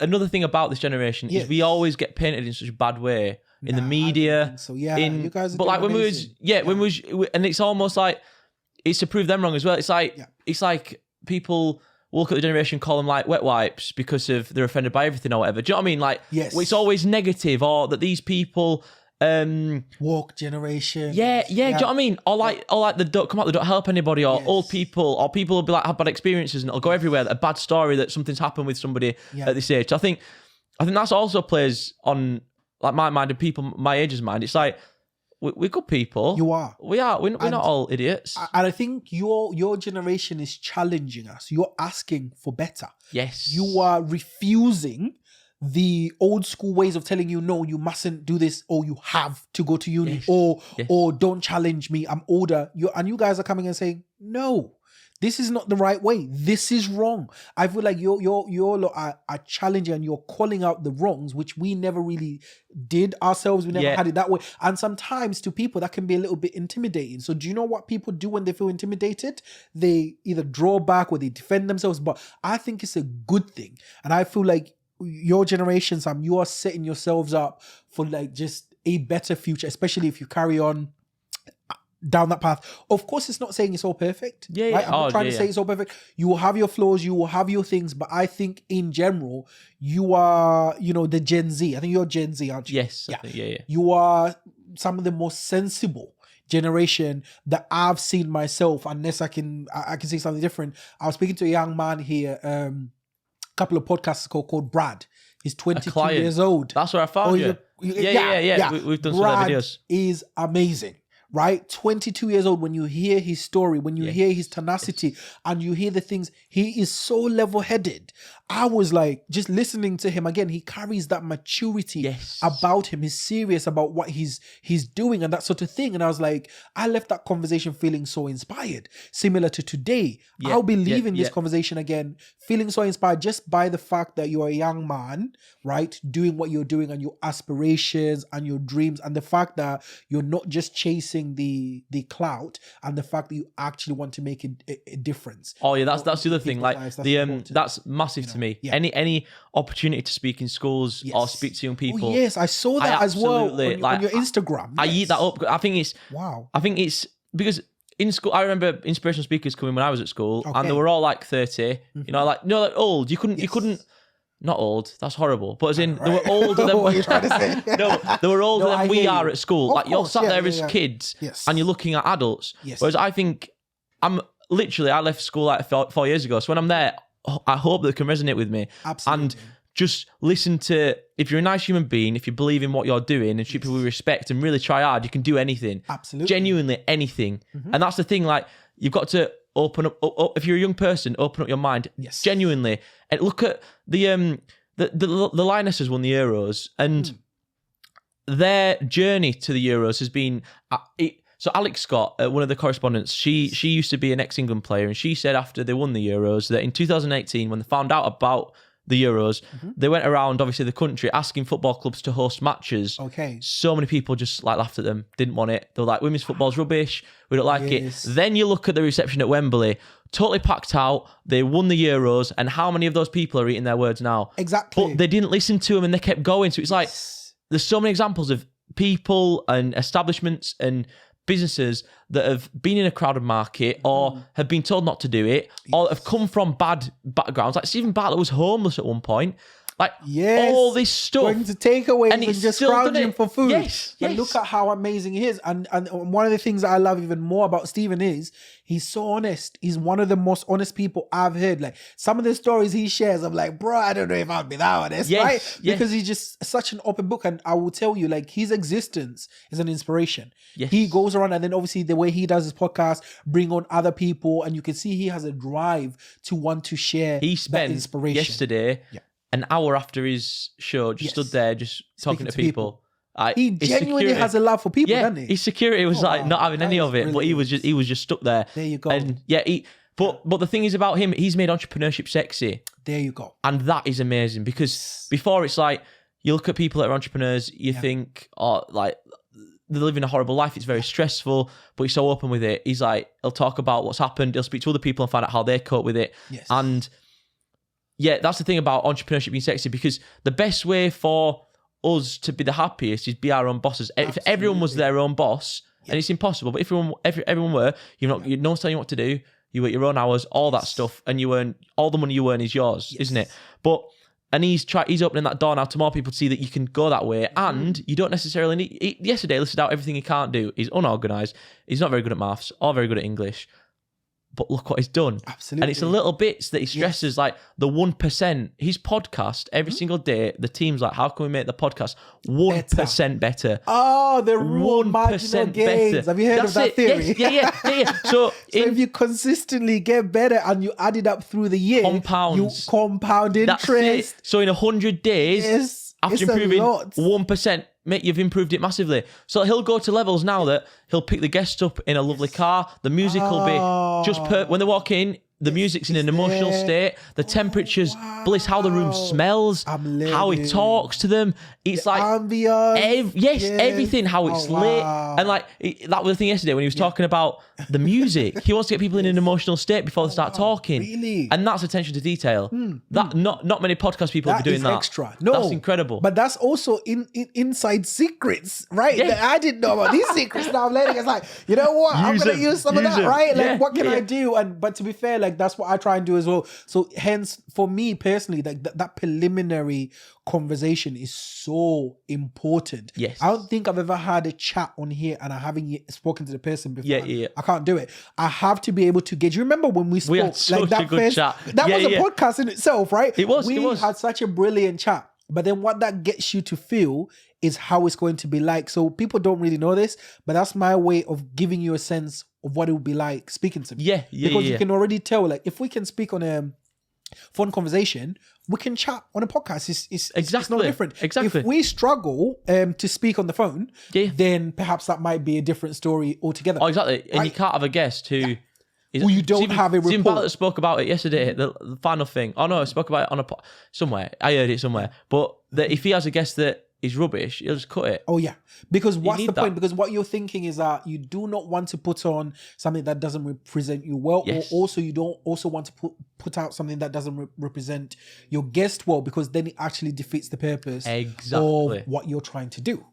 Speaker 1: another thing about this generation is we always get painted in such a bad way in the media. So you guys are but like when amazing. And it's almost like it's to prove them wrong as well. It's like people look at the generation, call them like wet wipes because of they're offended by everything or whatever. Do you know what I mean? Like, it's always negative, or that these people
Speaker 2: woke generation.
Speaker 1: Do you know what I mean? Or like the don't help anybody, or old people, or people will be like have bad experiences and it'll go everywhere. A bad story that something's happened with somebody at this age. So I think that's also plays on like my mind and people my age's mind. It's like we're good people. You are. We are. We're not all idiots.
Speaker 2: And I think your generation is challenging us. You're asking for better.
Speaker 1: Yes.
Speaker 2: You are refusing the old school ways of telling you, no, you mustn't do this, or you have to go to uni, or don't challenge me, I'm older. You guys are coming and saying, no, this is not the right way. This is wrong. I feel like you're are challenging and you're calling out the wrongs, which we never really did ourselves. We never had it that way. And sometimes to people that can be a little bit intimidating. So do you know what people do when they feel intimidated? They either draw back or they defend themselves. But I think it's a good thing. And I feel like your generation, Sam, you are setting yourselves up for like just a better future, especially if you carry on down that path. Of course, it's not saying it's all perfect. Right? I'm not trying to say it's all perfect. You will have your flaws, you will have your things, but I think in general, you are, the Gen Z. I think you're Gen Z, aren't you?
Speaker 1: Yes. I think,
Speaker 2: You are some of the most sensible generation that I've seen myself, unless I can say something different. I was speaking to a young man here, a couple of podcasts ago called Brad. He's 22 years old.
Speaker 1: That's where I found you.
Speaker 2: Yeah.
Speaker 1: We've done some of the videos.
Speaker 2: Is amazing. right? 22 years old, when you hear his story, when you hear his tenacity, and you hear the things, he is so level-headed. I was like, just listening to him again, he carries that maturity about him. He's serious about what he's doing and that sort of thing. And I was like, I left that conversation feeling so inspired. Similar to today, I'll be leaving this conversation again feeling so inspired just by the fact that you're a young man, right? Doing what you're doing and your aspirations and your dreams, and the fact that you're not just chasing the clout, and the fact that you actually want to make a difference.
Speaker 1: Oh yeah, that's the other thing. Like that's massive to me. Any opportunity to speak in schools or speak to young people.
Speaker 2: Oh, yes, I saw that as well on your Instagram.
Speaker 1: I eat that up. I think it's because in school, I remember inspirational speakers coming when I was at school, and they were all like 30. You know, like old. You couldn't. Not old. That's horrible. But as in, they were older than
Speaker 2: what you're trying to say.
Speaker 1: No, they were older than we are at school.
Speaker 2: Of
Speaker 1: like you're
Speaker 2: course,
Speaker 1: sat there as kids, and you're looking at adults. Whereas I think I left school like 4 years ago. So when I'm there, I hope that can resonate with me.
Speaker 2: Absolutely.
Speaker 1: And just listen to, if you're a nice human being, if you believe in what you're doing and treat people with respect and really try hard, you can do anything.
Speaker 2: Absolutely.
Speaker 1: Genuinely anything. And that's the thing, like, you've got to open up, if you're a young person, open up your mind. Genuinely. And look at the Lionesses won the Euros, and their journey to the Euros has been... So Alex Scott, one of the correspondents, she used to be an ex-England player, and she said after they won the Euros that in 2018, when they found out about the Euros, they went around, obviously, the country asking football clubs to host matches. So many people just like laughed at them, didn't want it. They were like, women's football's rubbish, we don't like it. Then you look at the reception at Wembley, totally packed out, they won the Euros, and how many of those people are eating their words now?
Speaker 2: Exactly.
Speaker 1: But they didn't listen to them and they kept going. So it's like, there's so many examples of people and establishments and businesses that have been in a crowded market or have been told not to do it or have come from bad backgrounds. Like Steven Bartlett was homeless at one point. Like all this stuff.
Speaker 2: Going to takeaways and just scrounging for food.
Speaker 1: Yes.
Speaker 2: And look at how amazing he is. And one of the things that I love even more about Steven is he's so honest. He's one of the most honest people I've heard. Like some of the stories he shares, I'm like, bro, I don't know if I'd be that honest, right? Because he's just such an open book. And I will tell you, like, his existence is an inspiration. He goes around, and then obviously the way he does his podcast, bring on other people, and you can see he has a drive to want to share that inspiration.
Speaker 1: Yesterday, an hour after his show, just stood there, just talking to people.
Speaker 2: He genuinely has a love for people, doesn't he?
Speaker 1: His security was like not having any of it, but he was just stuck there.
Speaker 2: There you go.
Speaker 1: And but the thing is about him, he's made entrepreneurship sexy.
Speaker 2: There you go.
Speaker 1: And that is amazing, because before it's like you look at people that are entrepreneurs, you think, oh, like they're living a horrible life. It's very stressful, but he's so open with it. He's like, he'll talk about what's happened. He'll speak to other people and find out how they cope with it. And that's the thing about entrepreneurship being sexy, because the best way for us to be the happiest is be our own bosses. If everyone was their own boss, and it's impossible, but if everyone were, no one's telling you what to do, you work your own hours, all that stuff, and you earn, all the money you earn is yours, isn't it? And he's opening that door now to more people to see that you can go that way, and you don't necessarily need... Yesterday, he listed out everything he can't do. He's unorganised. He's not very good at maths or very good at English. But look what he's done.
Speaker 2: Absolutely.
Speaker 1: And it's the little bits that he stresses, like the 1%. His podcast, every single day, the team's like, how can we make the podcast 1% better?
Speaker 2: Oh, the real marginal gains. Have you heard of that theory?
Speaker 1: Yes. So
Speaker 2: if you consistently get better and you add it up through the year, you compound interest.
Speaker 1: So in 100 days, after improving 1%, mate, you've improved it massively. So he'll go to levels now that he'll pick the guests up in a lovely car. The music will be just when they walk in, the music's in an emotional state. The temperature's bliss, how the room smells, how he talks to them. It's like
Speaker 2: ambience.
Speaker 1: Everything, how it's lit. And like that was the thing yesterday when he was talking about the music. He wants to get people in an emotional state before they start talking.
Speaker 2: Really?
Speaker 1: And that's attention to detail. That not many podcast people are doing that.
Speaker 2: Extra. No,
Speaker 1: that's incredible.
Speaker 2: But that's also inside secrets, right? That I didn't know about these secrets. Now I'm learning. It's like, you know what? I'm gonna use some of that, right? Like, what can I do? But to be fair, like that's what I try and do as well. So hence, for me personally, like that preliminary conversation is so important.
Speaker 1: Yes.
Speaker 2: I don't think I've ever had a chat on here and I haven't yet spoken to the person before. I can't do it. I have to be able to gauge. You remember when we spoke?
Speaker 1: We had such a good chat.
Speaker 2: That was a podcast in itself, right?
Speaker 1: It was.
Speaker 2: We had such a brilliant chat. But then what that gets you to feel is how it's going to be like. So people don't really know this, but that's my way of giving you a sense of what it would be like speaking to me.
Speaker 1: Yeah.
Speaker 2: Because you can already tell, like, if we can speak on a phone conversation, we can chat on a podcast. It's no different.
Speaker 1: Exactly.
Speaker 2: If we struggle to speak on the phone, then perhaps that might be a different story altogether.
Speaker 1: Oh, exactly. And you can't have a guest who
Speaker 2: you don't have a report.
Speaker 1: Steven Bartlett spoke about it yesterday, the final thing. Oh no, I spoke about it on somewhere. I heard it somewhere. But that if he has a guest that is rubbish, he'll just cut it.
Speaker 2: Oh yeah. Because what's the point? Because what you're thinking is that you do not want to put on something that doesn't represent you well, or also you don't also want to put out something that doesn't represent your guest well, because then it actually defeats the purpose of what you're trying to do.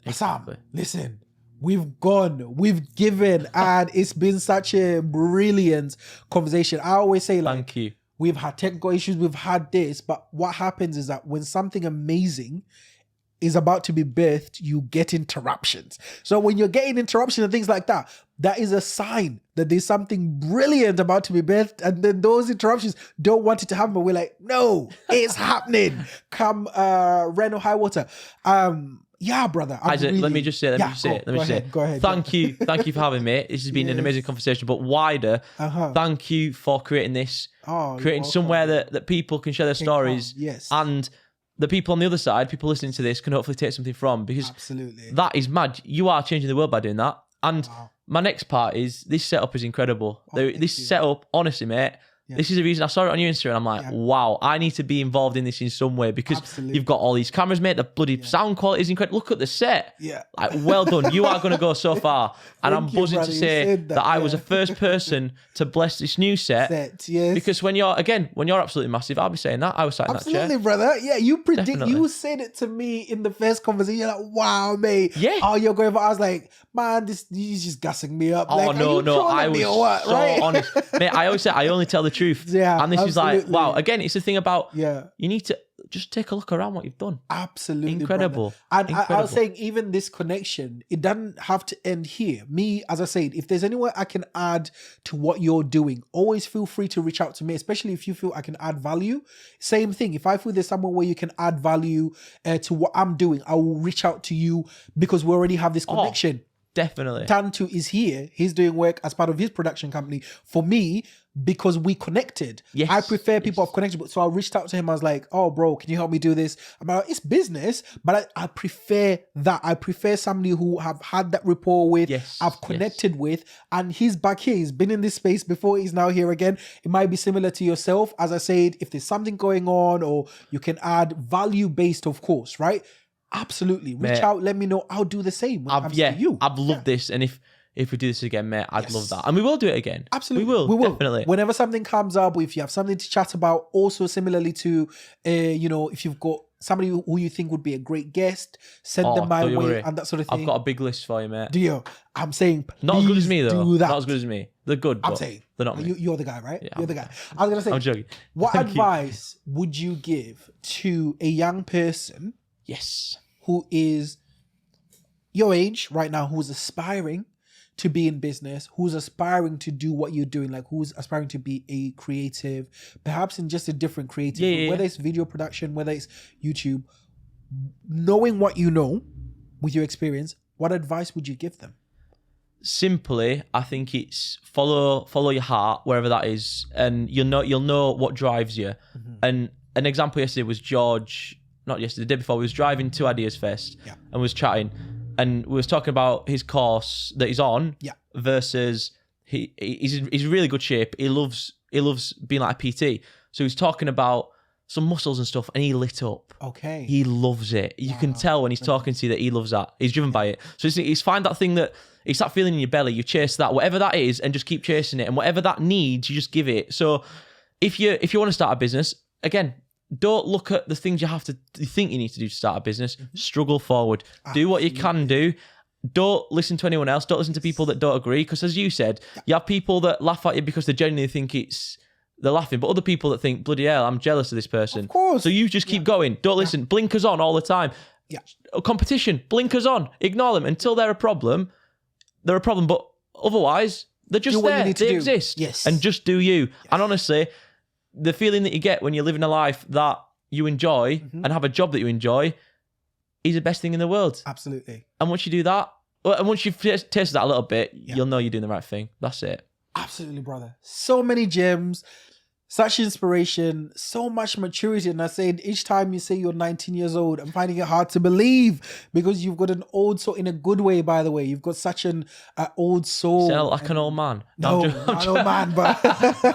Speaker 2: Exactly. Sam, listen. We've given, and it's been such a brilliant conversation. I always say, like,
Speaker 1: thank you.
Speaker 2: We've had technical issues, we've had this, but what happens is that when something amazing is about to be birthed, you get interruptions. So when you're getting interruptions and things like that, that is a sign that there's something brilliant about to be birthed. And then those interruptions don't want it to happen, but we're like, no, it's happening. Come rain or high water. Yeah, brother.
Speaker 1: Isaac, let me just say.
Speaker 2: Go ahead.
Speaker 1: Thank you for having me. This has been an amazing conversation, but wider. Thank you for creating this, creating somewhere that people can share their stories.
Speaker 2: Yes.
Speaker 1: And the people on the other side, people listening to this, can hopefully take something from, because that is mad. You are changing the world by doing that. And my next part is, this setup is incredible. This setup, honestly, mate. Yeah. This is the reason I saw it on your Instagram. I'm like, wow, I need to be involved in this in some way, because you've got all these cameras, mate. The bloody sound quality is incredible. Look at the set.
Speaker 2: Yeah.
Speaker 1: Like, well done. You are going to go so far. And I'm buzzing to say that I was the first person to bless this new set. Because when you're absolutely massive, I'll be saying that. I was sat in that chair.
Speaker 2: Absolutely, brother. Yeah, you said it to me in the first conversation. You're like, wow, mate.
Speaker 1: Yeah.
Speaker 2: Oh, you're going for, I was like, man, he's just gassing me up.
Speaker 1: Oh,
Speaker 2: like,
Speaker 1: no, I was so
Speaker 2: right?
Speaker 1: honest. Mate, I always say, I only tell the truth.
Speaker 2: Yeah,
Speaker 1: and this is like, wow. Again, it's the thing about, you need to just take a look around what you've done.
Speaker 2: Absolutely.
Speaker 1: Incredible.
Speaker 2: Brother. And I was saying, even this connection, it doesn't have to end here. Me, as I said, if there's anywhere I can add to what you're doing, always feel free to reach out to me, especially if you feel I can add value. Same thing. If I feel there's somewhere where you can add value to what I'm doing, I will reach out to you, because we already have this connection.
Speaker 1: Definitely.
Speaker 2: Tantu is here. He's doing work as part of his production company for me, because we connected.
Speaker 1: Yes.
Speaker 2: I prefer people I've connected. So I reached out to him. I was like, oh, bro, can you help me do this? I'm like, it's business, but I prefer that. I prefer somebody who have had that rapport with, I've connected with, and he's back here. He's been in this space before. He's now here again. It might be similar to yourself. As I said, if there's something going on, or you can add value based, of course, right? Absolutely. Reach out, let me know. I'll do the same when it comes to you.
Speaker 1: I've loved this. And if we do this again, mate, I'd love that. And we will do it again.
Speaker 2: Absolutely.
Speaker 1: We will. Definitely.
Speaker 2: Whenever something comes up, if you have something to chat about, also similarly to, if you've got somebody who you think would be a great guest, send them my way and that sort of thing.
Speaker 1: I've got a big list for you, mate.
Speaker 2: Do you? I'm saying,
Speaker 1: not as good as me, though.
Speaker 2: Do that.
Speaker 1: Not as good as me. They're good, but they're not me.
Speaker 2: You're the guy, right?
Speaker 1: Yeah,
Speaker 2: you're the guy. I was going to say,
Speaker 1: I'm joking.
Speaker 2: What advice would you give to a young person who is your age right now, who's aspiring to be in business, who's aspiring to do what you're doing, like who's aspiring to be a creative, perhaps in just a different creative, whether it's video production, whether it's YouTube, knowing what you know with your experience, what advice would you give them?
Speaker 1: Simply, I think it's follow your heart wherever that is, and you'll know what drives you. And an example yesterday was George. Not yesterday, the day before, we was driving to Ideas Fest and was chatting, and we was talking about his course that he's on versus he's in really good shape. He loves being like a PT. So he's talking about some muscles and stuff, and he lit up.
Speaker 2: Okay.
Speaker 1: He loves it. You can tell when he's talking to you that he loves that. He's driven by it. So he's find that thing that it's that feeling in your belly. You chase that, whatever that is, and just keep chasing it. And whatever that needs, you just give it. So if you want to start a business, again, don't look at the things you think you need to do to start a business. Struggle forward. Do what you can do. Don't listen to anyone else. Don't listen to people that don't agree. Because as you said, you have people that laugh at you because they genuinely think they're laughing. But other people that think, bloody hell, I'm jealous of this person.
Speaker 2: Of course.
Speaker 1: So you just keep going. Don't listen. Blinkers on all the time. Competition. Blinkers on. Ignore them until they're a problem. They're a problem. But otherwise, they're just there. They exist.
Speaker 2: Yes.
Speaker 1: And just do you. And honestly, the feeling that you get when you're living a life that you enjoy and have a job that you enjoy is the best thing in the world.
Speaker 2: Absolutely.
Speaker 1: And once you do that, and once you've tasted that a little bit, you'll know you're doing the right thing. That's it.
Speaker 2: Absolutely, brother. So many gems, such inspiration, so much maturity. And I said, each time you say you're 19 years old, I'm finding it hard to believe because you've got an old soul in a good way, by the way. You've got such an old soul.
Speaker 1: Sound like an old man.
Speaker 2: No, not an old man, but...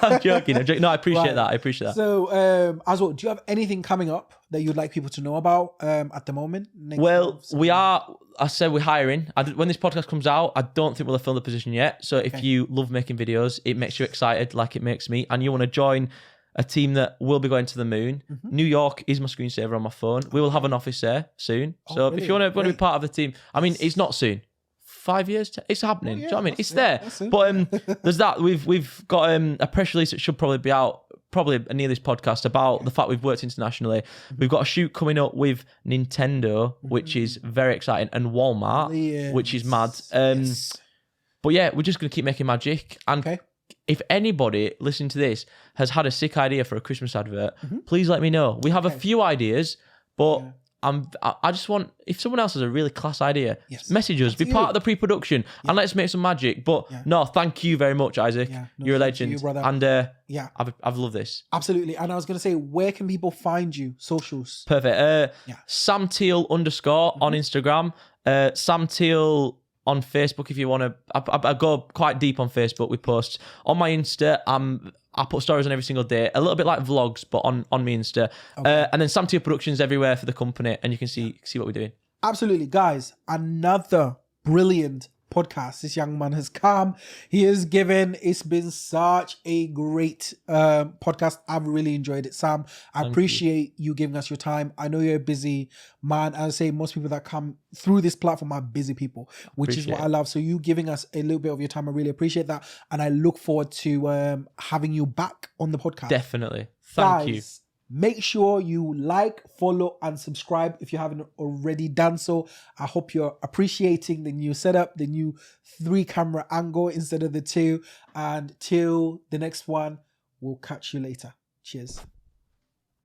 Speaker 1: I'm joking. No, I appreciate that. I appreciate that.
Speaker 2: So, as well, do you have anything coming up that you'd like people to know about at the moment?
Speaker 1: Well, we are... I said we're hiring. When this podcast comes out, I don't think we'll have filled the position yet. So if you love making videos, it makes you excited like it makes me, and you want to join a team that will be going to the moon, New York is my screensaver on my phone. We will have an office there soon. So if you want to be part of the team, I mean, it's not soon. 5 years, it's happening. Do you know what I mean? It's there. But there's that. We've got a press release that should probably be out near this podcast about the fact we've worked internationally. We've got a shoot coming up with Nintendo, which is very exciting, and Walmart, which is mad. But yeah, we're just going to keep making magic. And if anybody listening to this has had a sick idea for a Christmas advert, please let me know. We have a few ideas, but I just want, if someone else has a really class idea, message us, be part of the pre-production, and let's make some magic. But no, thank you very much, Isaac. You're a legend. And I've loved this.
Speaker 2: Absolutely. And I was going to say, where can people find you? Socials.
Speaker 1: Perfect. Sam Teale _, on Instagram. Sam Teale on Facebook if you want to. I go quite deep on Facebook with posts. On my Insta, I put stories on every single day, a little bit like vlogs, but on my Insta. And then Sam Teale Productions everywhere for the company, and you can see what we're doing.
Speaker 2: Absolutely. Guys, another brilliant podcast. This young man has come. He has given. It's been such a great podcast. I've really enjoyed it, Sam. I appreciate you giving us your time. I know you're a busy man. I say most people that come through this platform are busy people, which is what I love. So you giving us a little bit of your time, I really appreciate that. And I look forward to having you back on the podcast.
Speaker 1: Definitely. Thank you.
Speaker 2: Make sure you like, follow, and subscribe if you haven't already done so. I hope you're appreciating the new setup, the new 3-camera angle instead of the 2. And till the next one, we'll catch you later. Cheers.